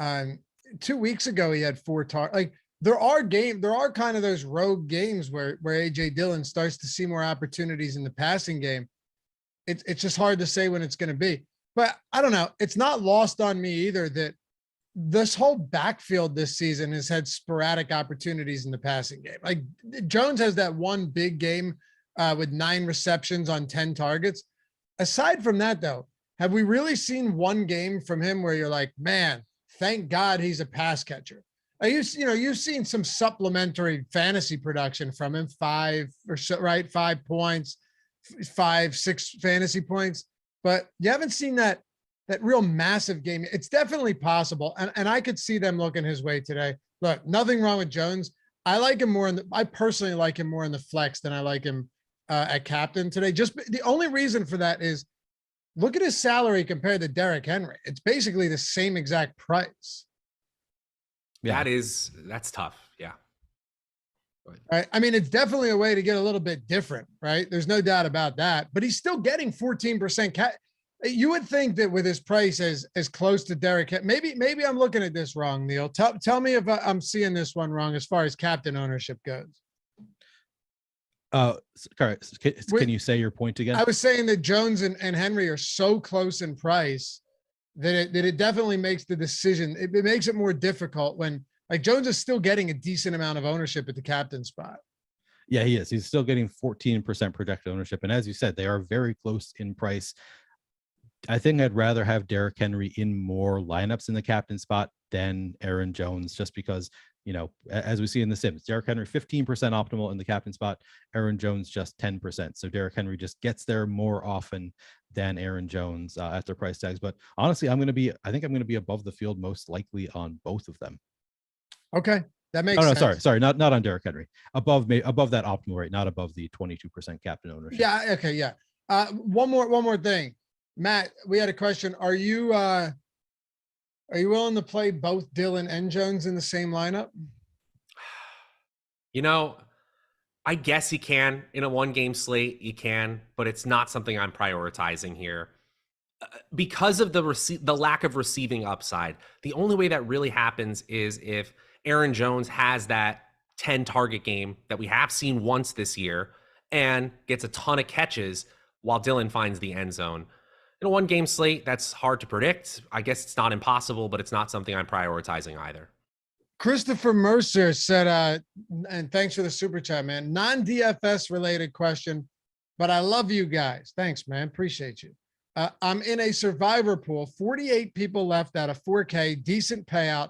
A: 2 weeks ago, he had 4 targets. Like there are kind of those rogue games where AJ Dillon starts to see more opportunities in the passing game. It's just hard to say when it's going to be, but I don't know. It's not lost on me either that this whole backfield this season has had sporadic opportunities in the passing game. Like Jones has that one big game with 9 receptions on 10 targets. Aside from that, though, have we really seen one game from him where you're like, man, thank God he's a pass catcher? You've seen some supplementary fantasy production from him, 5 or so, right? 5 points, 5, 6 fantasy points, but you haven't seen that real massive game. It's definitely possible. And I could see them looking his way today. Look, nothing wrong with Jones. I personally like him more in the flex than I like him at captain today. Just the only reason for that is look at his salary compared to Derrick Henry. It's basically the same exact price.
B: Yeah, that's tough. Yeah.
A: Right. I mean, it's definitely a way to get a little bit different, right? There's no doubt about that, but he's still getting 14% You would think that with his price as close to Derrick, maybe I'm looking at this wrong, Neil. Tell me if I'm seeing this one wrong as far as captain ownership goes.
C: Can you say your point again?
A: I was saying that Jones and Henry are so close in price that it definitely makes the decision. It makes it more difficult when like Jones is still getting a decent amount of ownership at the captain spot.
C: Yeah, he is. He's still getting 14% projected ownership. And as you said, they are very close in price. I think I'd rather have Derrick Henry in more lineups in the captain spot than Aaron Jones, just because, as we see in the Sims, Derrick Henry 15% optimal in the captain spot, Aaron Jones just 10%. So Derrick Henry just gets there more often than Aaron Jones at their price tags. But honestly, I think I'm going to be above the field most likely on both of them.
A: Okay. That makes sense.
C: Sorry, not on Derrick Henry. Above that optimal rate, not above the 22% captain ownership.
A: Yeah. Okay. Yeah. One more thing. Matt, we had a question. Are you willing to play both Dillon and Jones in the same lineup?
B: I guess you can in a 1-game slate. You can, but it's not something I'm prioritizing here because of the lack of receiving upside. The only way that really happens is if Aaron Jones has that 10 target game that we have seen once this year and gets a ton of catches while Dillon finds the end zone. In a 1-game slate, that's hard to predict. I guess it's not impossible, but it's not something I'm prioritizing either.
A: Christopher Mercer said, and thanks for the super chat, man. Non-DFS related question, but I love you guys. Thanks, man. Appreciate you. I'm in a survivor pool, 48 people left out of 4K, decent payout.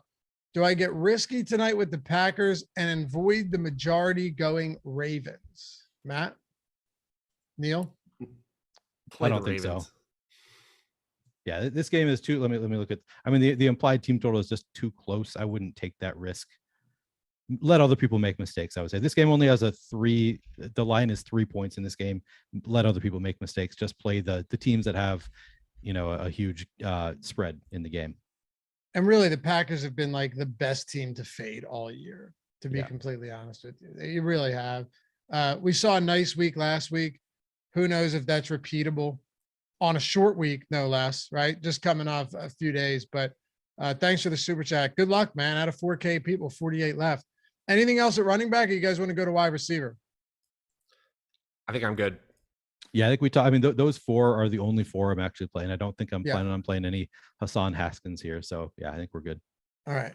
A: Do I get risky tonight with the Packers and avoid the majority going Ravens? Matt? Neil?
C: I don't think so. Yeah, this game is too. Let me look at. I mean, the implied team total is just too close. I wouldn't take that risk. Let other people make mistakes. I would say this game only has a 3. The line is 3 points in this game. Let other people make mistakes. Just play the teams that have, a huge spread in the game.
A: And really, the Packers have been like the best team to fade all year. To be completely honest with you, you really have. We saw a nice week last week. Who knows if that's repeatable? On a short week, no less, right? Just coming off a few days, but thanks for the super chat. Good luck, man. Out of 4K people, 48 left. Anything else at running back, or you guys want to go to wide receiver?
B: I think I'm good.
C: Yeah, I think we talked. I mean, those 4 are the only 4 I'm actually playing. I don't think I'm planning on playing any Hassan Haskins here. So yeah, I think we're good.
A: All right.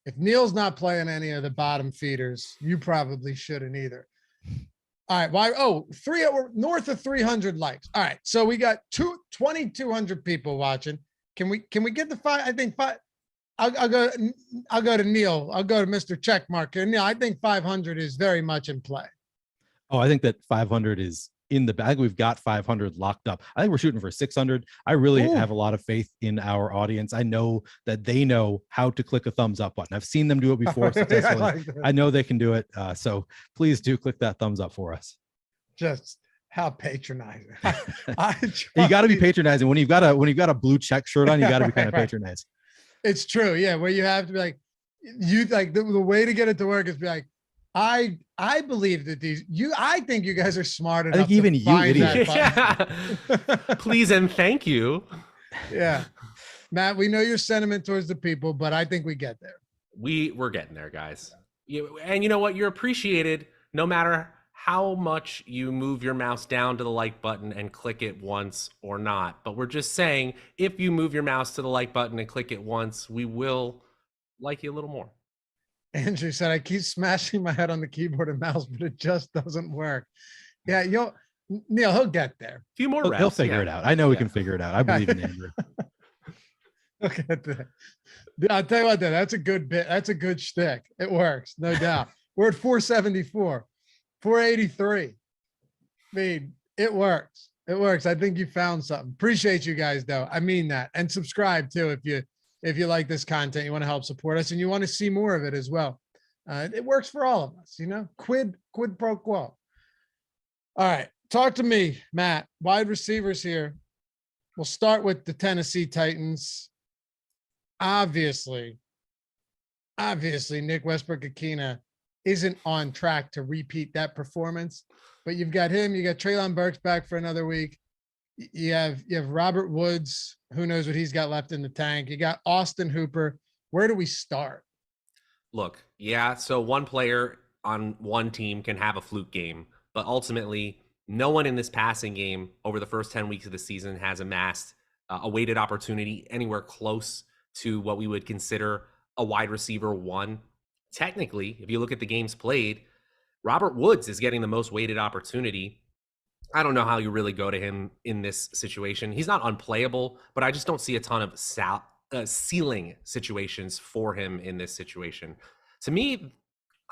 A: If Neil's not playing any of the bottom feeders, you probably shouldn't either. All right. Why? Oh, north of 300 likes. All right. So we got 2,200 people watching. Can we get the 5? I think 5. I'll go to Neil. I'll go to Mr. Checkmark here. Neil, I think 500 is very much in play.
C: Oh, I think that 500 is in the bag. We've got 500 locked up. I think we're shooting for 600. I really have a lot of faith in our audience. I know that they know how to click a thumbs up button. I've seen them do it before successfully. I know they can do it. So please do click that thumbs up for us.
A: Just how patronizing.
C: You got to be patronizing when you've got a blue check shirt on. You got to be kind of patronizing.
A: It's true. Yeah. Where you have to be like, the way to get it to work is be like, I believe that I think you guys are smart enough.
C: I think even you idiot.
B: Please and thank you.
A: Yeah. Matt, we know your sentiment towards the people, but I think we get there.
B: We're getting there, guys. And you know what? You're appreciated no matter how much you move your mouse down to the like button and click it once or not. But we're just saying, if you move your mouse to the like button and click it once, we will like you a little more.
A: Andrew said, I keep smashing my head on the keyboard and mouse, but it just doesn't work. Yeah, Neil, he'll get there.
B: A few more reps.
C: He'll figure it out. I know we can figure it out. I believe in Andrew.
A: Look at that. I'll tell you what, that's a good bit. That's a good shtick. It works, no doubt. We're at 474, 483. I mean, it works. It works. I think you found something. Appreciate you guys, though. I mean that. And subscribe, too, if you like this content, you want to help support us, and you want to see more of it as well. It works for all of us, quid pro quo. All right. Talk to me, Matt. Wide receivers here. We'll start with the Tennessee Titans. Obviously, Nick Westbrook-Akina isn't on track to repeat that performance, but you've got him. You got Treylon Burks back for another week. You have Robert Woods. Who knows what he's got left in the tank? You got Austin Hooper. Where do we start?
B: Look, yeah, so one player on one team can have a fluke game, but ultimately, no one in this passing game over the first 10 weeks of the season has amassed a weighted opportunity anywhere close to what we would consider a wide receiver one. Technically, if you look at the games played, Robert Woods is getting the most weighted opportunity. I don't know how you really go to him in this situation. He's not unplayable, but I just don't see a ton of ceiling situations for him in this situation. To me,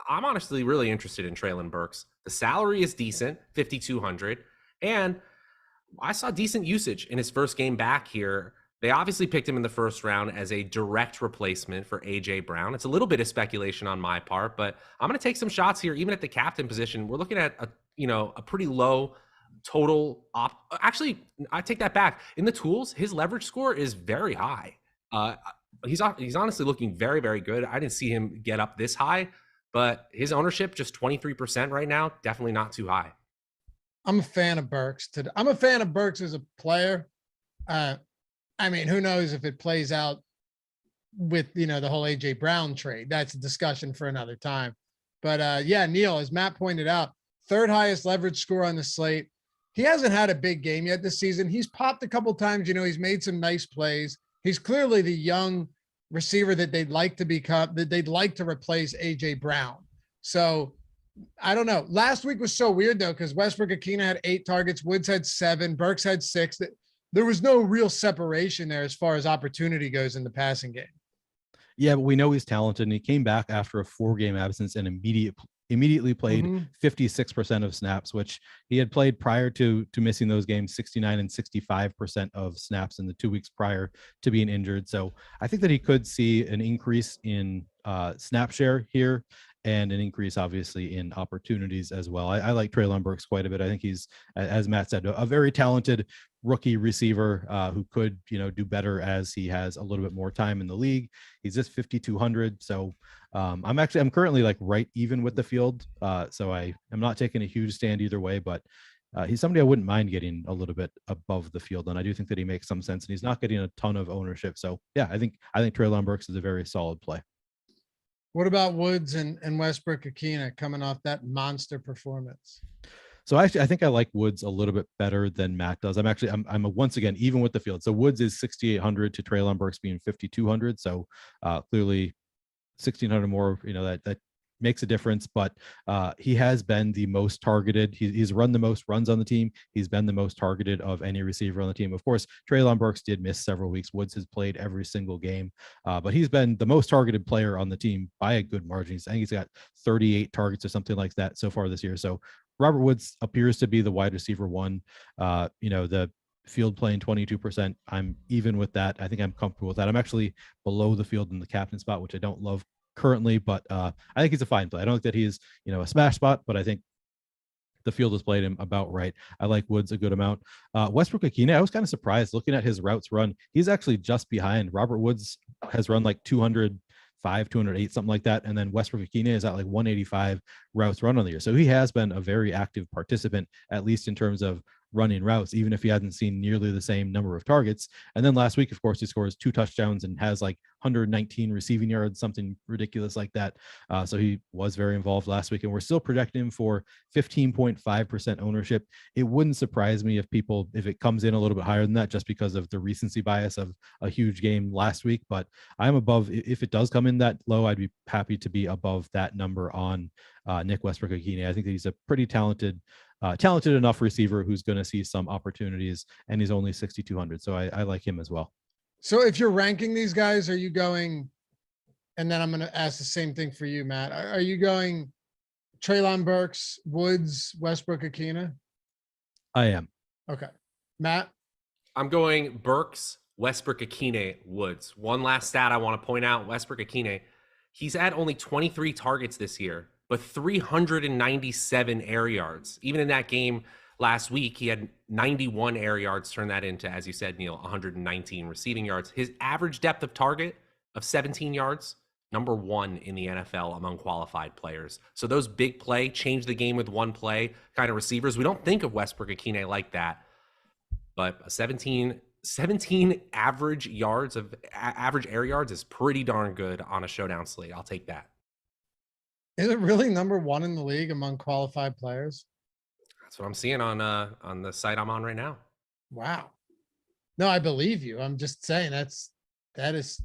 B: I'm honestly really interested in Treylon Burks. The salary is decent, 5,200, and I saw decent usage in his first game back here. They obviously picked him in the first round as a direct replacement for AJ Brown. It's a little bit of speculation on my part, but I'm going to take some shots here, even at the captain position. We're looking at a pretty low total actually, I take that back. In the tools, his leverage score is very high. He's honestly looking very, very good. I didn't see him get up this high, but his ownership just 23% right now, definitely not too high.
A: I'm a fan of Burks. I'm a fan of Burks as a player. I mean, who knows if it plays out with, the whole AJ Brown trade. That's a discussion for another time. But yeah, Neil, as Matt pointed out, third highest leverage score on the slate. He hasn't had a big game yet this season. He's popped a couple times. He's made some nice plays. He's clearly the young receiver that they'd like to become, that they'd like to replace AJ Brown. So I don't know. Last week was so weird though, because Westbrook-Ikhine had 8 targets, Woods had 7, Burks had 6. There was no real separation there as far as opportunity goes in the passing game.
C: Yeah, but we know he's talented, and he came back after a 4-game absence and immediately played 56% of snaps, which he had played prior to missing those games, 69 and 65% of snaps in the 2 weeks prior to being injured. So I think that he could see an increase in snap share here, and an increase obviously in opportunities as well. I like Treylon Burks quite a bit. I think he's, as Matt said, a very talented rookie receiver who could, do better as he has a little bit more time in the league. He's just 5,200. So I'm currently like right even with the field. So I'm not taking a huge stand either way, but he's somebody I wouldn't mind getting a little bit above the field. And I do think that he makes some sense, and he's not getting a ton of ownership. So yeah, I think Treylon Burks is a very solid play.
A: What about Woods and Westbrook-Ikhine coming off that monster performance?
C: So actually, I think I like Woods a little bit better than Matt does. I'm once again even with the field. So Woods is 6,800 to Treylon Burks being 5,200. So clearly 1,600 more. That makes a difference. But he has been the most targeted. He's run the most runs on the team. He's been the most targeted of any receiver on the team. Of course, Treylon Burks did miss several weeks. Woods has played every single game, but he's been the most targeted player on the team by a good margin. I think he's got 38 targets or something like that so far this year. So Robert Woods appears to be the wide receiver one. The field playing 22%. I'm even with that. I think I'm comfortable with that. I'm actually below the field in the captain spot, which I don't love currently, but I think he's a fine play. I don't think that he's, a smash spot, but I think the field has played him about right. I like Woods a good amount. Westbrook-Ikhine, I was kind of surprised looking at his routes run. He's actually just behind. Robert Woods has run like 205, 208, something like that. And then Westbrook-Ikhine is at like 185 routes run on the year. So he has been a very active participant, at least in terms of running routes, even if he hasn't seen nearly the same number of targets. And then last week, of course, he scores 2 touchdowns and has like 119 receiving yards, something ridiculous like that. So he was very involved last week, and we're still projecting him for 15.5% ownership. It wouldn't surprise me if it comes in a little bit higher than that, just because of the recency bias of a huge game last week. But I'm above. If it does come in that low, I'd be happy to be above that number on Nick Westbrook-Ikhine. I think that he's a pretty talented enough receiver who's going to see some opportunities, and he's only 6,200. So I like him as well.
A: So if you're ranking these guys, are you going, and then I'm going to ask the same thing for you, Matt, are you going Treylon Burks, Woods, Westbrook-Ikhine?
C: I am.
A: Okay. Matt?
B: I'm going Burks, Westbrook-Ikhine, Woods. One last stat I want to point out, Westbrook-Ikhine, he's had only 23 targets this year, but 397 air yards. Even in that game last week, he had 91 air yards, turn that into, as you said, Neil, 119 receiving yards. His average depth of target of 17 yards, number 1 in the NFL among qualified players. So those big play, change the game with one play kind of receivers, we don't think of Westbrook-Ikhine like that. but 17 average yards of average air yards is pretty darn good on a showdown slate. I'll take that.
A: Is it really number one in the league among qualified players?
B: That's what I'm seeing on the site I'm on right now.
A: Wow. No, I believe you. I'm just saying that is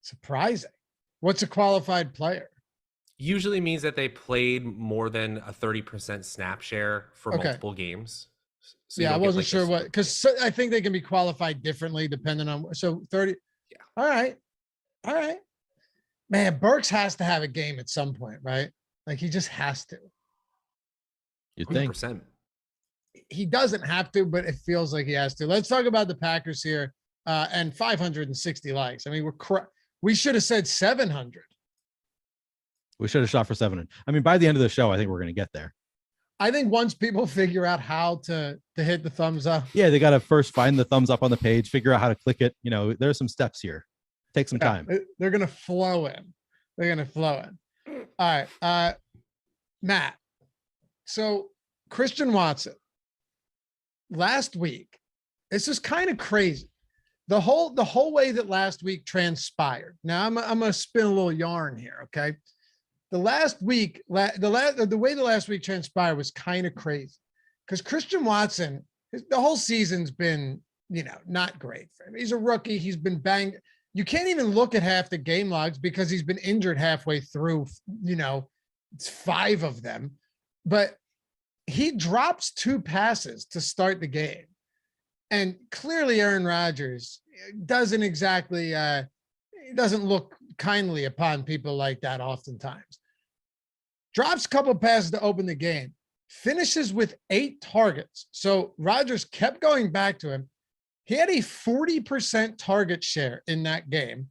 A: surprising. What's a qualified player?
B: Usually means that they played more than a 30% snap share for multiple games. So
A: yeah, I wasn't sure what, because I think they can be qualified differently depending on, so 30.
B: Yeah.
A: All right. Man, Burks has to have a game at some point, right? Like he just has to.
C: You think?
B: 100%.
A: He doesn't have to, but it feels like he has to. Let's talk about the Packers here and 560 likes. I mean, we should have said 700.
C: We should have shot for 700. I mean, by the end of the show, I think we're going to get there.
A: I think once people figure out how to hit the thumbs up.
C: Yeah, they got to first find the thumbs up on the page, figure out how to click it. You know, there's some steps here. Take some time.
A: They're going to flow in. All right. Matt. So Christian Watson last week, this is kind of crazy. The whole way that last week transpired. Now I'm going to spin a little yarn here. Okay. The way the last week transpired was kind of crazy because Christian Watson, the whole season's been, not great for him. He's a rookie. He's been banged. You can't even look at half the game logs because he's been injured halfway through, it's 5 of them, but he drops 2 passes to start the game. And clearly Aaron Rodgers doesn't exactly, doesn't look kindly upon people like that oftentimes. Drops a couple passes to open the game, finishes with 8 targets. So Rodgers kept going back to him. He had a 40% target share in that game,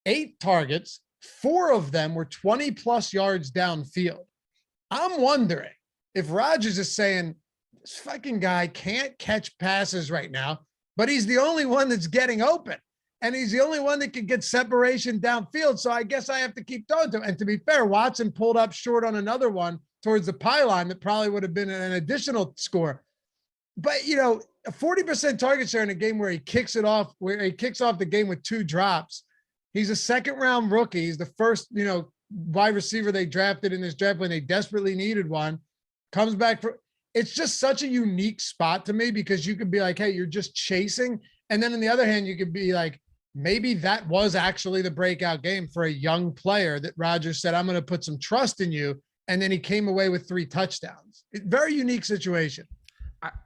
A: 8 targets, 4 of them were 20 plus yards downfield. I'm wondering if Rodgers is saying, this fucking guy can't catch passes right now, but he's the only one that's getting open. And he's the only one that can get separation downfield. So I guess I have to keep throwing to him. And to be fair, Watson pulled up short on another one towards the pylon that probably would have been an additional score. But, a 40% target share in a game where he kicks off the game with 2 drops. He's a 2nd-round rookie. He's the first, wide receiver they drafted in this draft when they desperately needed one. Comes back it's just such a unique spot to me because you could be like, hey, you're just chasing. And then on the other hand, you could be like, maybe that was actually the breakout game for a young player that Rodgers said, I'm going to put some trust in you. And then he came away with 3 touchdowns. Very unique situation.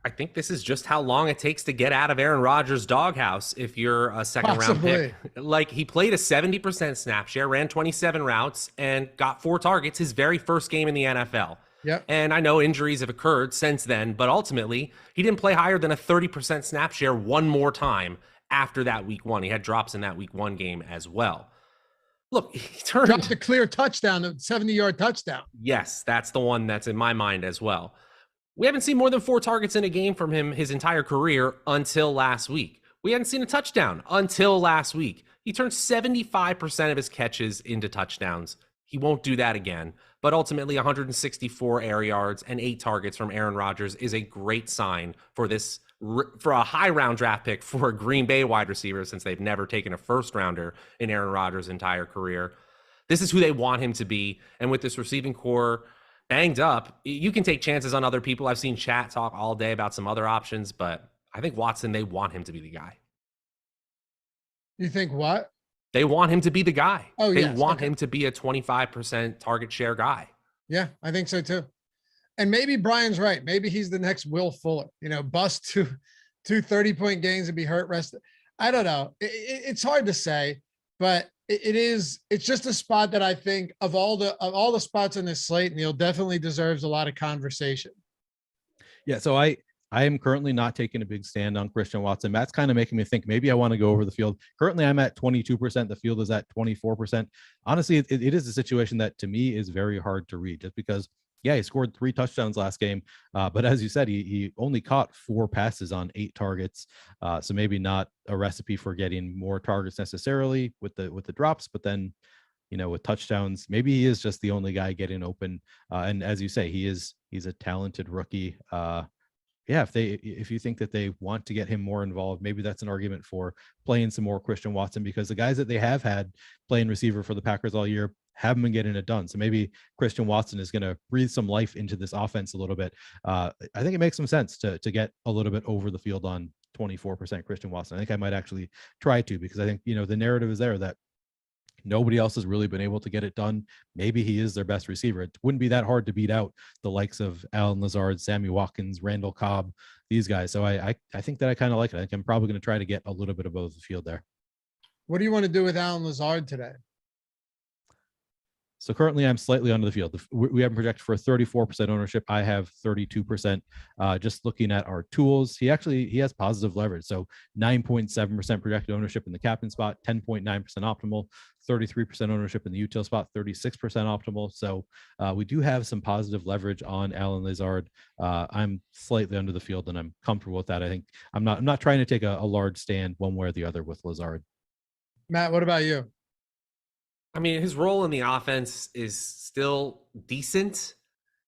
B: I think this is just how long it takes to get out of Aaron Rodgers' doghouse if you're a 2nd-round pick. Like he played a 70% snap share, ran 27 routes, and got 4 targets his very first game in the NFL.
A: Yep.
B: And I know injuries have occurred since then, but ultimately he didn't play higher than a 30% snap share one more time after that week 1. He had drops in that week 1 game as well. Look, he
A: dropped a clear touchdown, a 70-yard touchdown.
B: Yes, that's the one that's in my mind as well. We haven't seen more than 4 targets in a game from him his entire career until last week. We hadn't seen a touchdown until last week. He turned 75% of his catches into touchdowns. He won't do that again. But ultimately, 164 air yards and 8 targets from Aaron Rodgers is a great sign for a high-round draft pick for a Green Bay wide receiver since they've never taken a first-rounder in Aaron Rodgers' entire career. This is who they want him to be. And with this receiving core banged up, you can take chances on other people. I've seen chat talk all day about some other options, but I think Watson, they want him to be the guy.
A: You think what?
B: They want him to be the guy.
A: Oh,
B: they want him to be a 25% target share guy.
A: Yeah, I think so too. And maybe Brian's right. Maybe he's the next Will Fuller, bust two 30-point games and be hurt rest. I don't know. It's hard to say, but it's just a spot that I think of all the spots on this slate, Neil definitely deserves a lot of conversation.
C: Yeah. So I am currently not taking a big stand on Christian Watson. Matt's kind of making me think maybe I want to go over the field. Currently I'm at 22%. The field is at 24%. Honestly, it is a situation that to me is very hard to read just because, yeah, he scored 3 touchdowns last game. But as you said, he only caught 4 passes on 8 targets. So maybe not a recipe for getting more targets necessarily with the drops, but then, with touchdowns, maybe he is just the only guy getting open. And as you say, he's a talented rookie. yeah, if you think that they want to get him more involved, maybe that's an argument for playing some more Christian Watson, because the guys that they have had playing receiver for the Packers all year haven't been getting it done. So maybe Christian Watson is going to breathe some life into this offense a little bit. I think it makes some sense to get a little bit over the field on 24% Christian Watson. I think I might actually try to, because I think, the narrative is there that nobody else has really been able to get it done. Maybe he is their best receiver. It wouldn't be that hard to beat out the likes of Allen Lazard, Sammy Watkins, Randall Cobb, these guys. So I think that I kind of like it. I think I'm probably going to try to get a little bit above the field there.
A: What do you want to do with Allen Lazard today?
C: So currently I'm slightly under the field. We have him projected for 34% ownership. I have 32%. Just looking at our tools, he has positive leverage. So 9.7% projected ownership in the captain spot, 10.9% optimal, 33% ownership in the util spot, 36% optimal. So we do have some positive leverage on Allen Lazard. I'm slightly under the field and I'm comfortable with that. I think I'm not trying to take a large stand one way or the other with Lazard.
A: Matt, what about you?
B: I mean, his role in the offense is still decent.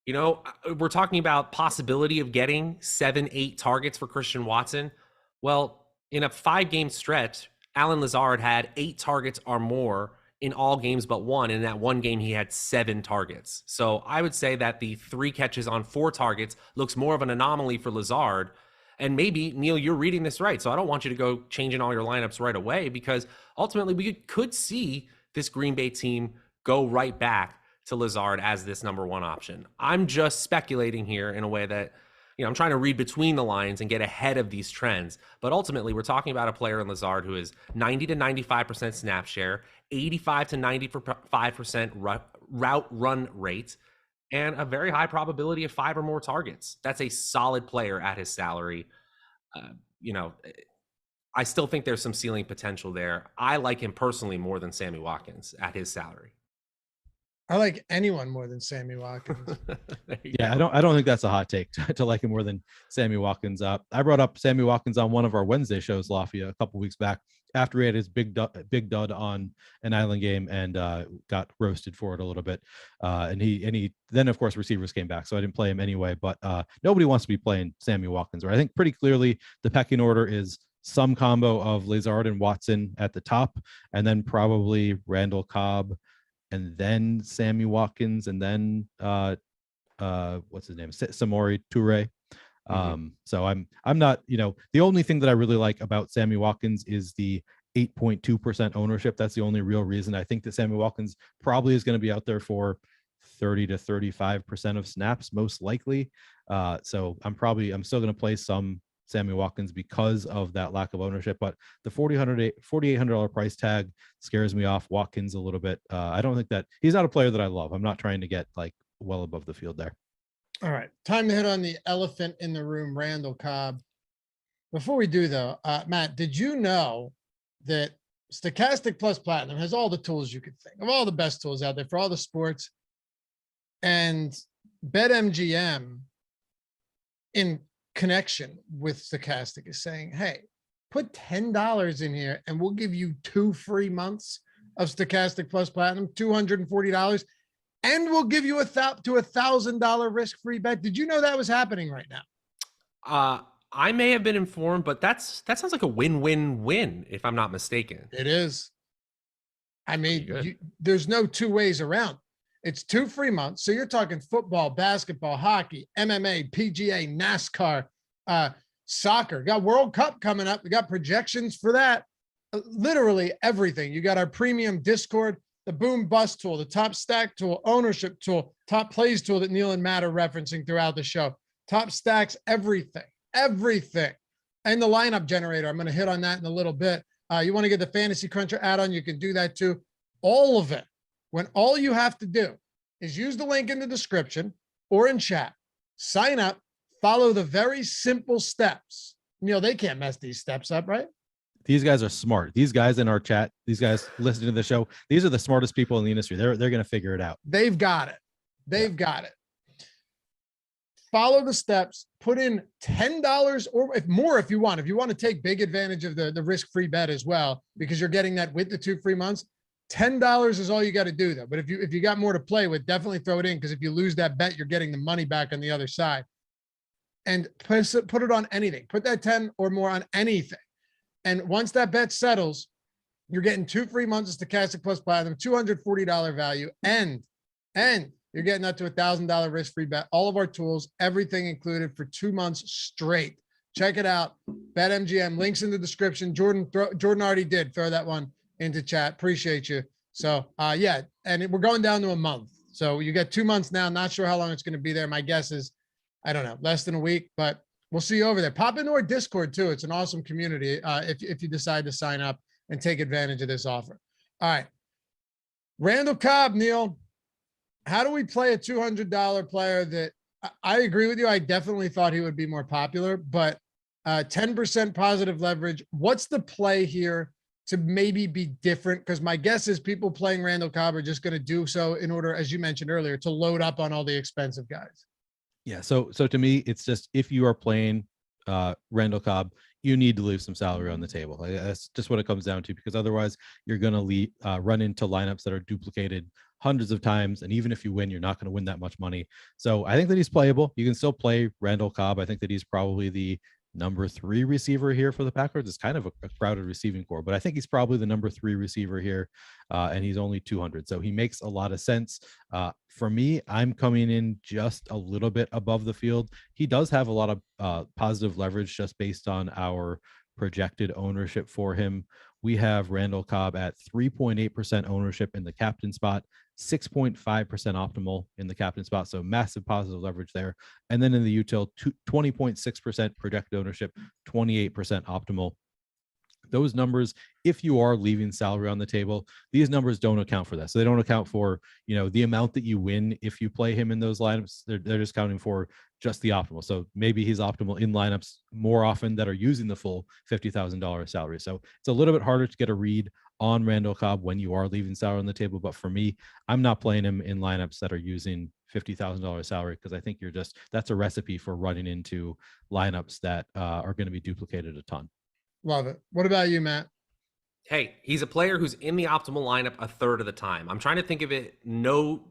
B: We're talking about possibility of getting 7-8 targets for Christian Watson. Well, in a 5-game stretch, Allen Lazard had 8 targets or more in all games but one. And in that one game, he had 7 targets. So I would say that the 3 catches on 4 targets looks more of an anomaly for Lazard. And maybe, Neil, you're reading this right. So I don't want you to go changing all your lineups right away, because ultimately we could see this Green Bay team go right back to Lazard as this number 1 option. I'm just speculating here in a way that, I'm trying to read between the lines and get ahead of these trends. But ultimately, we're talking about a player in Lazard who is 90 to 95% snap share, 85 to 95% route run rate, and a very high probability of 5 or more targets. That's a solid player at his salary. I still think there's some ceiling potential there. I like him personally more than Sammy Watkins at his salary.
A: I like anyone more than Sammy Watkins.
C: Yeah, I don't think that's a hot take to like him more than Sammy Watkins. I brought up Sammy Watkins on one of our Wednesday shows, Lafayette, a couple weeks back after he had his big dud on an island game and got roasted for it a little bit. And he then of course receivers came back, so I didn't play him anyway. But nobody wants to be playing Sammy Watkins. Right? I think pretty clearly the pecking order is some combo of Lazard and Watson at the top, and then probably Randall Cobb, and then Sammy Watkins, and then what's his name, Samori Toure. So I'm not, the only thing that I really like about Sammy Watkins is the 8.2% ownership. That's the only real reason. I think that Sammy Watkins probably is going to be out there for 30 to 35% of snaps, most likely. So I'm still going to play some Sammy Watkins because of that lack of ownership, but the $4,800 price tag scares me off Watkins a little bit. I don't think that he's not a player that I love. I'm not trying to get like well above the field there.
A: All right, time to hit on the elephant in the room, Randall Cobb. Before we do though, Matt, did you know that Stokastic Plus Platinum has all the tools you could think of, all the best tools out there for all the sports, and BetMGM in connection with Stokastic is saying, hey, put $10 in here and we'll give you 2 free months of Stokastic Plus Platinum, $240, and we'll give you $1,000 risk-free bet. Did you know that was happening right now?
B: I may have been informed, but that sounds like a win-win-win, if I'm not mistaken.
A: It is. I mean, there's no 2 ways around. It's 2 free months. So you're talking football, basketball, hockey, MMA, PGA, NASCAR, soccer. Got World Cup coming up. We got projections for that. Literally everything. You got our premium Discord, the boom bust tool, the top stack tool, ownership tool, top plays tool that Neil and Matt are referencing throughout the show. Top stacks, everything. And the lineup generator. I'm going to hit on that in a little bit. You want to get the Fantasy Cruncher add-on, you can do that too. All of it. When all you have to do is use the link in the description or in chat, sign up, follow the very simple steps. They can't mess these steps up, right?
C: These guys are smart. These guys in our chat, these guys listening to the show, these are the smartest people in the industry. They're going to figure it out.
A: They've got it. Follow the steps, put in $10 or if you want to take big advantage of the risk-free bet as well, because you're getting that with the 2 free months. $10 is all you got to do though. But if you got more to play with, definitely throw it in, because if you lose that bet, you're getting the money back on the other side. and put it on anything. Put that 10 or more on anything. And once that bet settles, you're getting 2 free months of Stokastic Plus Platinum, $240 value, and you're getting up to $1,000 risk-free bet. All of our tools, everything included for 2 months straight. Check it out. BetMGM, links in the description. Jordan already did throw that one into chat. Appreciate you. So, yeah, and we're going down to a month. So you get 2 months now. Not sure how long it's going to be there. My guess is, I don't know, less than a week, but we'll see you over there. Pop into our Discord too. It's an awesome community if you decide to sign up and take advantage of this offer. All right. Randall Cobb, Neil, how do we play a $200 player that I agree with you? I definitely thought he would be more popular, but 10% positive leverage. What's the play here to maybe be different? Because my guess is people playing Randall Cobb are just going to do so in order, as you mentioned earlier, to load up on all the expensive guys. Yeah.
C: So to me, it's just, if you are playing Randall Cobb, you need to leave some salary on the table. That's just what it comes down to, because otherwise you're going to run into lineups that are duplicated hundreds of times. And even if you win, you're not going to win that much money. So I think that he's playable. You can still play Randall Cobb. I think that he's probably the number 3 receiver here for the Packers. It's kind of a crowded receiving core, but I think he's probably the number 3 receiver here. And he's only 200. So he makes a lot of sense. For me, I'm coming in just a little bit above the field. He does have a lot of positive leverage just based on our projected ownership for him. We have Randall Cobb at 3.8% ownership in the captain spot, 6.5% optimal in the captain spot. So massive positive leverage there. And then in the util, 20.6% projected ownership, 28% optimal. Those numbers, if you are leaving salary on the table, these numbers don't account for that. So they don't account for, the amount that you win if you play him in those lineups. They're just counting for just the optimal. So maybe he's optimal in lineups more often that are using the full $50,000 salary. So it's a little bit harder to get a read on Randall Cobb when you are leaving salary on the table. But for me, I'm not playing him in lineups that are using $50,000 salary, because I think that's a recipe for running into lineups that are going to be duplicated a ton.
A: Love it. What about you, Matt?
B: Hey, he's a player who's in the optimal lineup a third of the time. I'm trying to think of it. No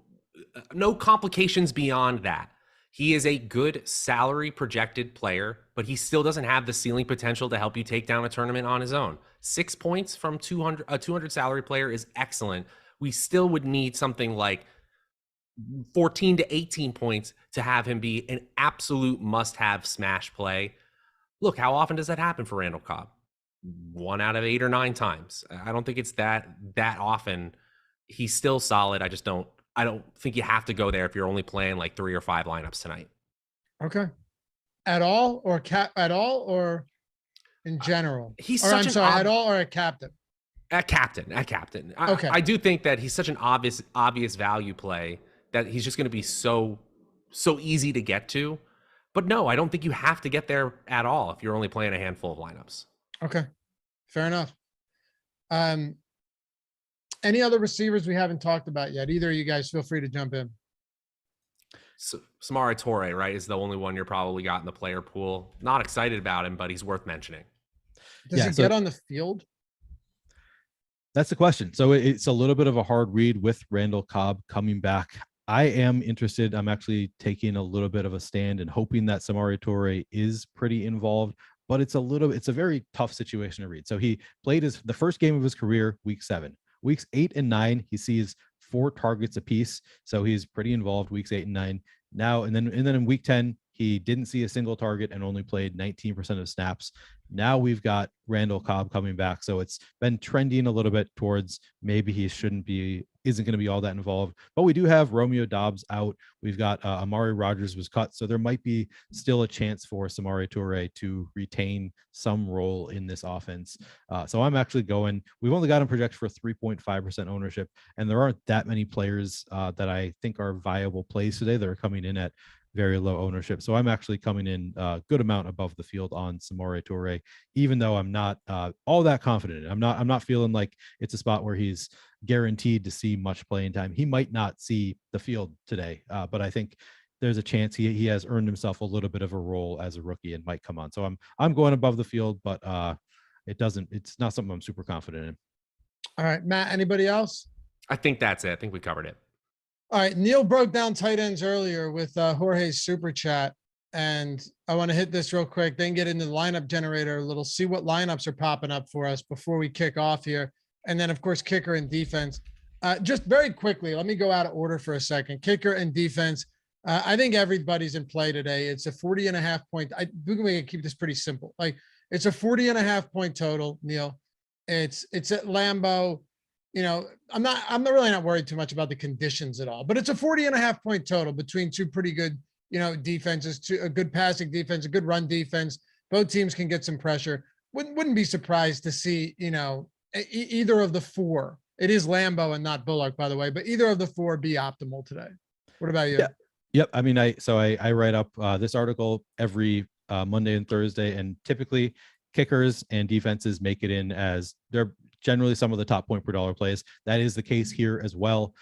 B: complications beyond that. He is a good salary projected player, but he still doesn't have the ceiling potential to help you take down a tournament on his own. 6 points from a 200 salary player is excellent. We still would need something like 14 to 18 points to have him be an absolute must-have smash play. Look, how often does that happen for Randall Cobb? 1 out of 8 or 9 times. I don't think it's that often. He's still solid. I don't think you have to go there if you're only playing like 3 or 5 lineups tonight.
A: Okay. At all or in general? At all or a captain?
B: At captain. Okay. I do think that he's such an obvious value play that he's just going to be so easy to get to. But no, I don't think you have to get there at all if you're only playing a handful of lineups.
A: Okay, fair enough. Any other receivers we haven't talked about yet? Either of you guys feel free to jump in.
B: So, Samori Toure, right, is the only one you're probably got in the player pool. Not excited about him, but he's worth mentioning.
A: Does he get on the field?
C: That's the question. So it's a little bit of a hard read with Randall Cobb coming back. I am interested. I'm actually taking a little bit of a stand and hoping that Samori Toure is pretty involved, but it's a very tough situation to read. So he played the first game of his career, week 7. Weeks 8 and 9, he sees 4 targets apiece. So he's pretty involved weeks 8 and 9. Now, and then in week 10, he didn't see a single target and only played 19% of snaps. Now we've got Randall Cobb coming back. So it's been trending a little bit towards maybe he isn't going to be all that involved. But we do have Romeo Doubs out. We've got Amari Rodgers was cut. So there might be still a chance for Samori Toure to retain some role in this offense. So I'm actually we've only got him projected for 3.5% ownership. And there aren't that many players that I think are viable plays today that are coming in at very low ownership. So I'm actually coming in a good amount above the field on Samori Toure, even though I'm not all that confident. I'm not feeling like it's a spot where he's guaranteed to see much playing time. He might not see the field today, but I think there's a chance he has earned himself a little bit of a role as a rookie and might come on. So I'm going above the field, but it's not something I'm super confident in.
A: All right, Matt, anybody else?
B: I think that's it. I think we covered it.
A: All right. Neil broke down tight ends earlier with Jorge's super chat. And I want to hit this real quick, then get into the lineup generator a little, see what lineups are popping up for us before we kick off here. And then, of course, kicker and defense. Just very quickly, let me go out of order for a second. Kicker and defense. I think everybody's in play today. It's a 40.5 point. We can keep this pretty simple. Like, it's a 40.5 point total, Neil. It's at Lambeau. You know, I'm really not worried too much about the conditions at all, but it's a 40.5 point total between two pretty good, defenses, a good passing defense, a good run defense. Both teams can get some pressure. Wouldn't be surprised to see, either of the four. It is Lambeau and not Bullock, by the way, but either of the four be optimal today. What about you?
C: Yeah. Yep. I mean, I write up this article every Monday and Thursday, and typically kickers and defenses make it in as they're generally some of the top point per dollar plays. That is the case here as well.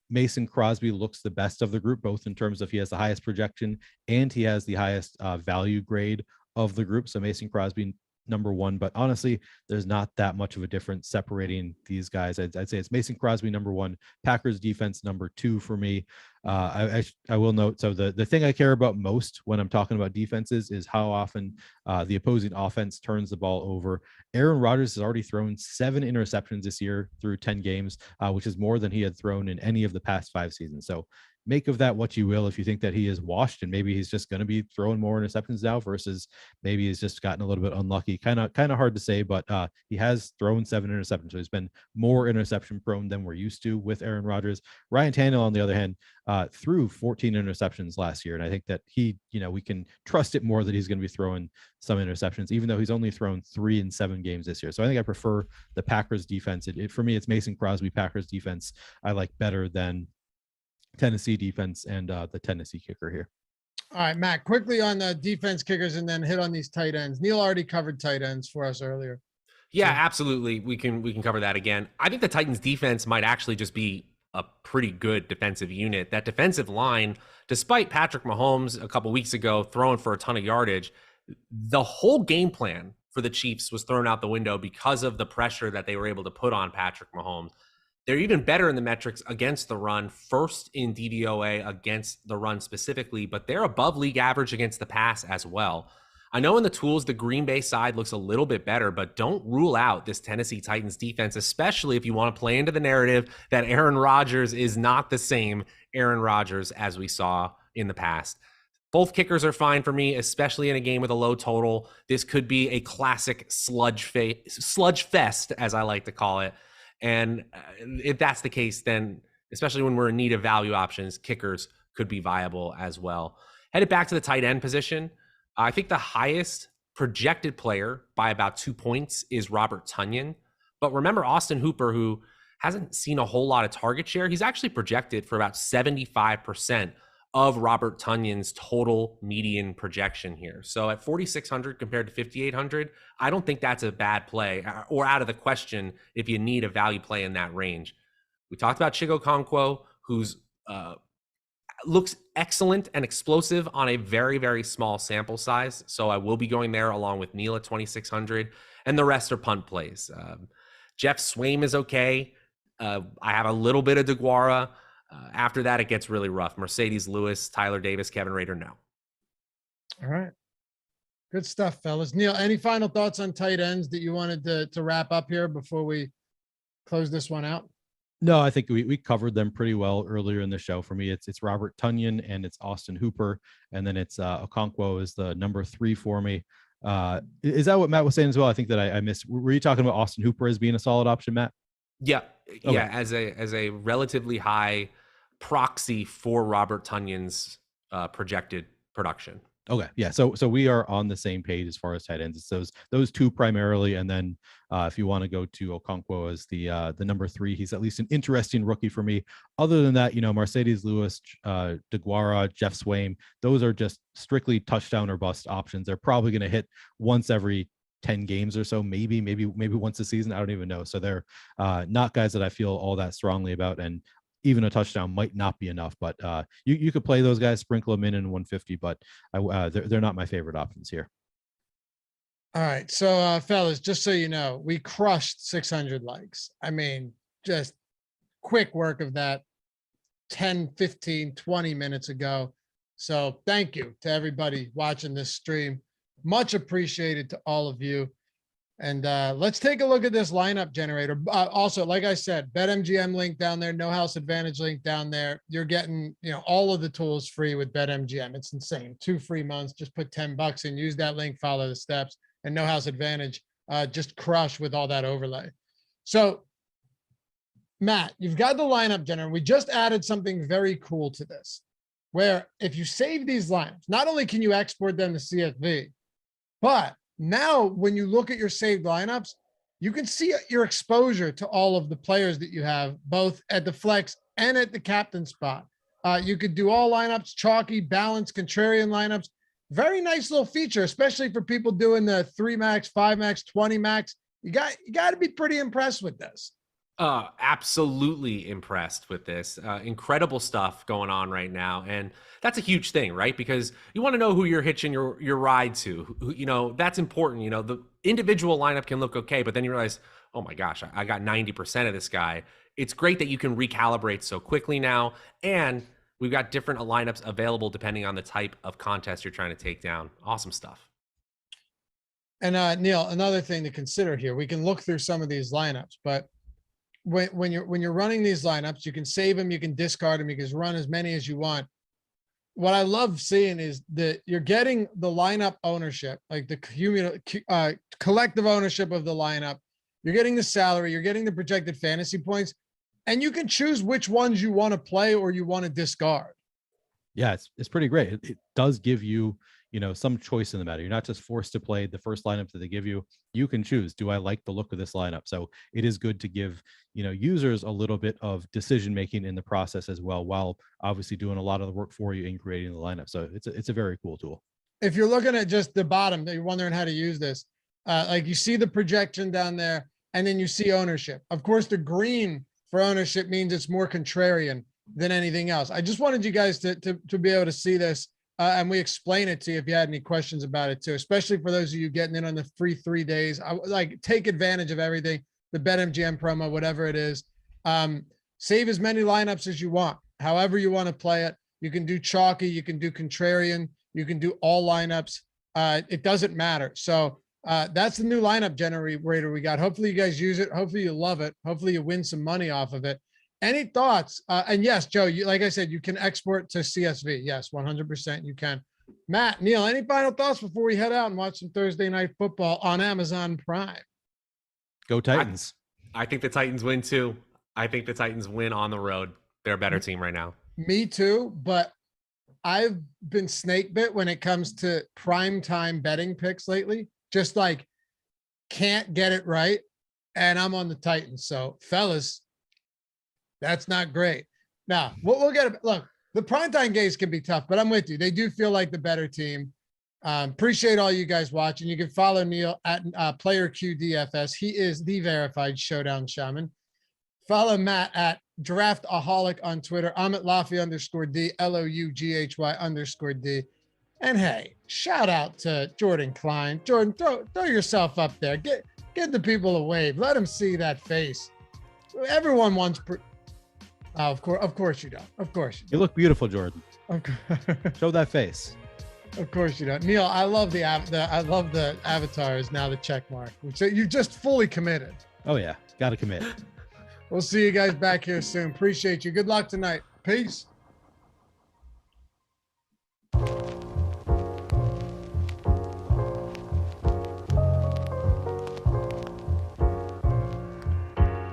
C: Mason Crosby looks the best of the group, both in terms of he has the highest projection and he has the highest value grade of the group. So Mason Crosby number one, but honestly, there's not that much of a difference separating these guys. I'd say it's Mason Crosby number one, Packers defense number two for me. I will note, so the thing I care about most when I'm talking about defenses is how often the opposing offense turns the ball over. Aaron Rodgers has already thrown 7 interceptions this year through 10 games, which is more than he had thrown in any of the past 5 seasons. So make of that what you will. If you think that he is washed and maybe he's just going to be throwing more interceptions now versus maybe he's just gotten a little bit unlucky, kind of hard to say, but he has thrown 7 interceptions. So he's been more interception prone than we're used to with Aaron Rodgers. Ryan Tannehill, on the other hand, threw 14 interceptions last year. And I think that he, we can trust it more that he's going to be throwing some interceptions, even though he's only thrown 3 in 7 games this year. So I think I prefer the Packers defense. For me, it's Mason Crosby, Packers defense I like better than Tennessee defense and the Tennessee kicker here.
A: All right, Matt, quickly on the defense kickers and then hit on these tight ends. Neil already covered tight ends for us earlier.
B: Yeah, absolutely. We can cover that again. I think the Titans defense might actually just be a pretty good defensive unit. That defensive line, despite Patrick Mahomes a couple weeks ago throwing for a ton of yardage, the whole game plan for the Chiefs was thrown out the window because of the pressure that they were able to put on Patrick Mahomes. They're even better in the metrics against the run, first in DVOA against the run specifically, but they're above league average against the pass as well. I know in the tools, the Green Bay side looks a little bit better, but don't rule out this Tennessee Titans defense, especially if you want to play into the narrative that Aaron Rodgers is not the same Aaron Rodgers as we saw in the past. Both kickers are fine for me, especially in a game with a low total. This could be a classic sludge fest, as I like to call it. And if that's the case, then especially when we're in need of value options, kickers could be viable as well. Headed back to the tight end position, I think the highest projected player by about 2 points is Robert Tonyan. But remember Austin Hooper, who hasn't seen a whole lot of target share. He's actually projected for about 75% of Robert Tonyan's total median projection here. So at 4,600 compared to 5,800, I don't think that's a bad play or out of the question if you need a value play in that range. We talked about Chigo Okonkwo, who's looks excellent and explosive on a very, very small sample size. So I will be going there along with Neil at 2,600, and the rest are punt plays. Jeff Swaim is okay. I have a little bit of DeGuara. After that, it gets really rough. Mercedes Lewis, Tyler Davis, Kevin Rader, no.
A: All right. Good stuff, fellas. Neil, any final thoughts on tight ends that you wanted to wrap up here before we close this one out?
C: No, I think we covered them pretty well earlier in the show. For me, it's Robert Tonyan and it's Austin Hooper, and then it's Okonkwo is the number 3 for me. Is that what Matt was saying as well? I think that I missed. Were you talking about Austin Hooper as being a solid option, Matt?
B: Yeah,
C: okay.
B: Yeah. As a relatively high proxy for Robert Tonyan's projected production.
C: Okay. Yeah. So we are on the same page as far as tight ends. It's those 2 primarily. And then if you want to go to Okonkwo as the number 3, he's at least an interesting rookie for me. Other than that, Mercedes Lewis, DeGuara, Jeff Swaim, those are just strictly touchdown or bust options. They're probably going to hit once every 10 games or so, maybe once a season. I don't even know. So they're not guys that I feel all that strongly about. And even a touchdown might not be enough, but you could play those guys, sprinkle them in 150, but they're not my favorite options here.
A: All right. So fellas, just so you know, we crushed 600 likes. I mean, just quick work of that 10, 15, 20 minutes ago. So thank you to everybody watching this stream. Much appreciated to all of you. And let's take a look at this lineup generator. Also, like I said, BetMGM link down there, No House Advantage link down there. You're getting, all of the tools free with BetMGM. It's insane. 2 free months. Just put $10 in, use that link, follow the steps, and No House Advantage just crush with all that overlay. So, Matt, you've got the lineup generator. We just added something very cool to this, where if you save these lineups, not only can you export them to CSV, but now when you look at your saved lineups, you can see your exposure to all of the players that you have, both at the flex and at the captain spot. You could do all lineups, chalky, balanced, contrarian lineups. Very nice little feature, especially for people doing the 3 max, 5 max, 20 max. You got to be pretty impressed with this.
B: Absolutely impressed with this. Incredible stuff going on right now. And that's a huge thing, right? Because you want to know who you're hitching your ride to. That's important. The individual lineup can look okay, but then you realize, oh my gosh, I got 90% of this guy. It's great that you can recalibrate so quickly now. And we've got different lineups available depending on the type of contest you're trying to take down. Awesome stuff.
A: And Neil, another thing to consider here, we can look through some of these lineups, but when you're running these lineups, you can save them, you can discard them, you can run as many as you want. What I love seeing is that you're getting the lineup ownership, like the collective ownership of the lineup. You're getting the salary, you're getting the projected fantasy points, and you can choose which ones you want to play or you want to discard.
C: Yeah, it's pretty great. It does give you, some choice in the matter. You're not just forced to play the first lineup that they give you. You can choose, do I like the look of this lineup? So it is good to give, users a little bit of decision-making in the process as well, while obviously doing a lot of the work for you in creating the lineup. So it's a very cool tool.
A: If you're looking at just the bottom, you're wondering how to use this, like you see the projection down there, and then you see ownership. Of course, the green for ownership means it's more contrarian than anything else. I just wanted you guys to be able to see this. And we explain it to you if you had any questions about it too, especially for those of you getting in on the free 3 days. Take advantage of everything, the BetMGM promo, whatever it is. Save as many lineups as you want, however you want to play it. You can do chalky, you can do contrarian, you can do all lineups. It doesn't matter. So that's the new lineup generator we got. Hopefully you guys use it. Hopefully you love it. Hopefully you win some money off of it. Any thoughts? And yes, Joe, like I said, you can export to CSV. Yes, 100% you can. Matt, Neil, any final thoughts before we head out and watch some Thursday Night Football on Amazon Prime?
C: Go Titans.
B: I think the Titans win too. I think the Titans win on the road. They're a better team right now.
A: Me too, but I've been snake bit when it comes to primetime betting picks lately. Just can't get it right. And I'm on the Titans. So fellas, that's not great. Now, we'll get – look, the primetime games can be tough, but I'm with you. They do feel like the better team. Appreciate all you guys watching. You can follow Neil at PlayerQDFS. He is the verified Showdown Shaman. Follow Matt at Draftaholic on Twitter. I'm at Loughy_D, LOUGHY_D. And, hey, shout out to Jordan Klein. Jordan, throw yourself up there. Get the people a wave. Let them see that face. Everyone wants – oh, of course you don't. Of course you don't.
C: You look beautiful, Jordan. Show that face.
A: Of course you don't. Neil, I love the avatar is now the check mark. So you just fully committed.
C: Oh yeah, got to commit.
A: We'll see you guys back here soon. Appreciate you. Good luck tonight. Peace.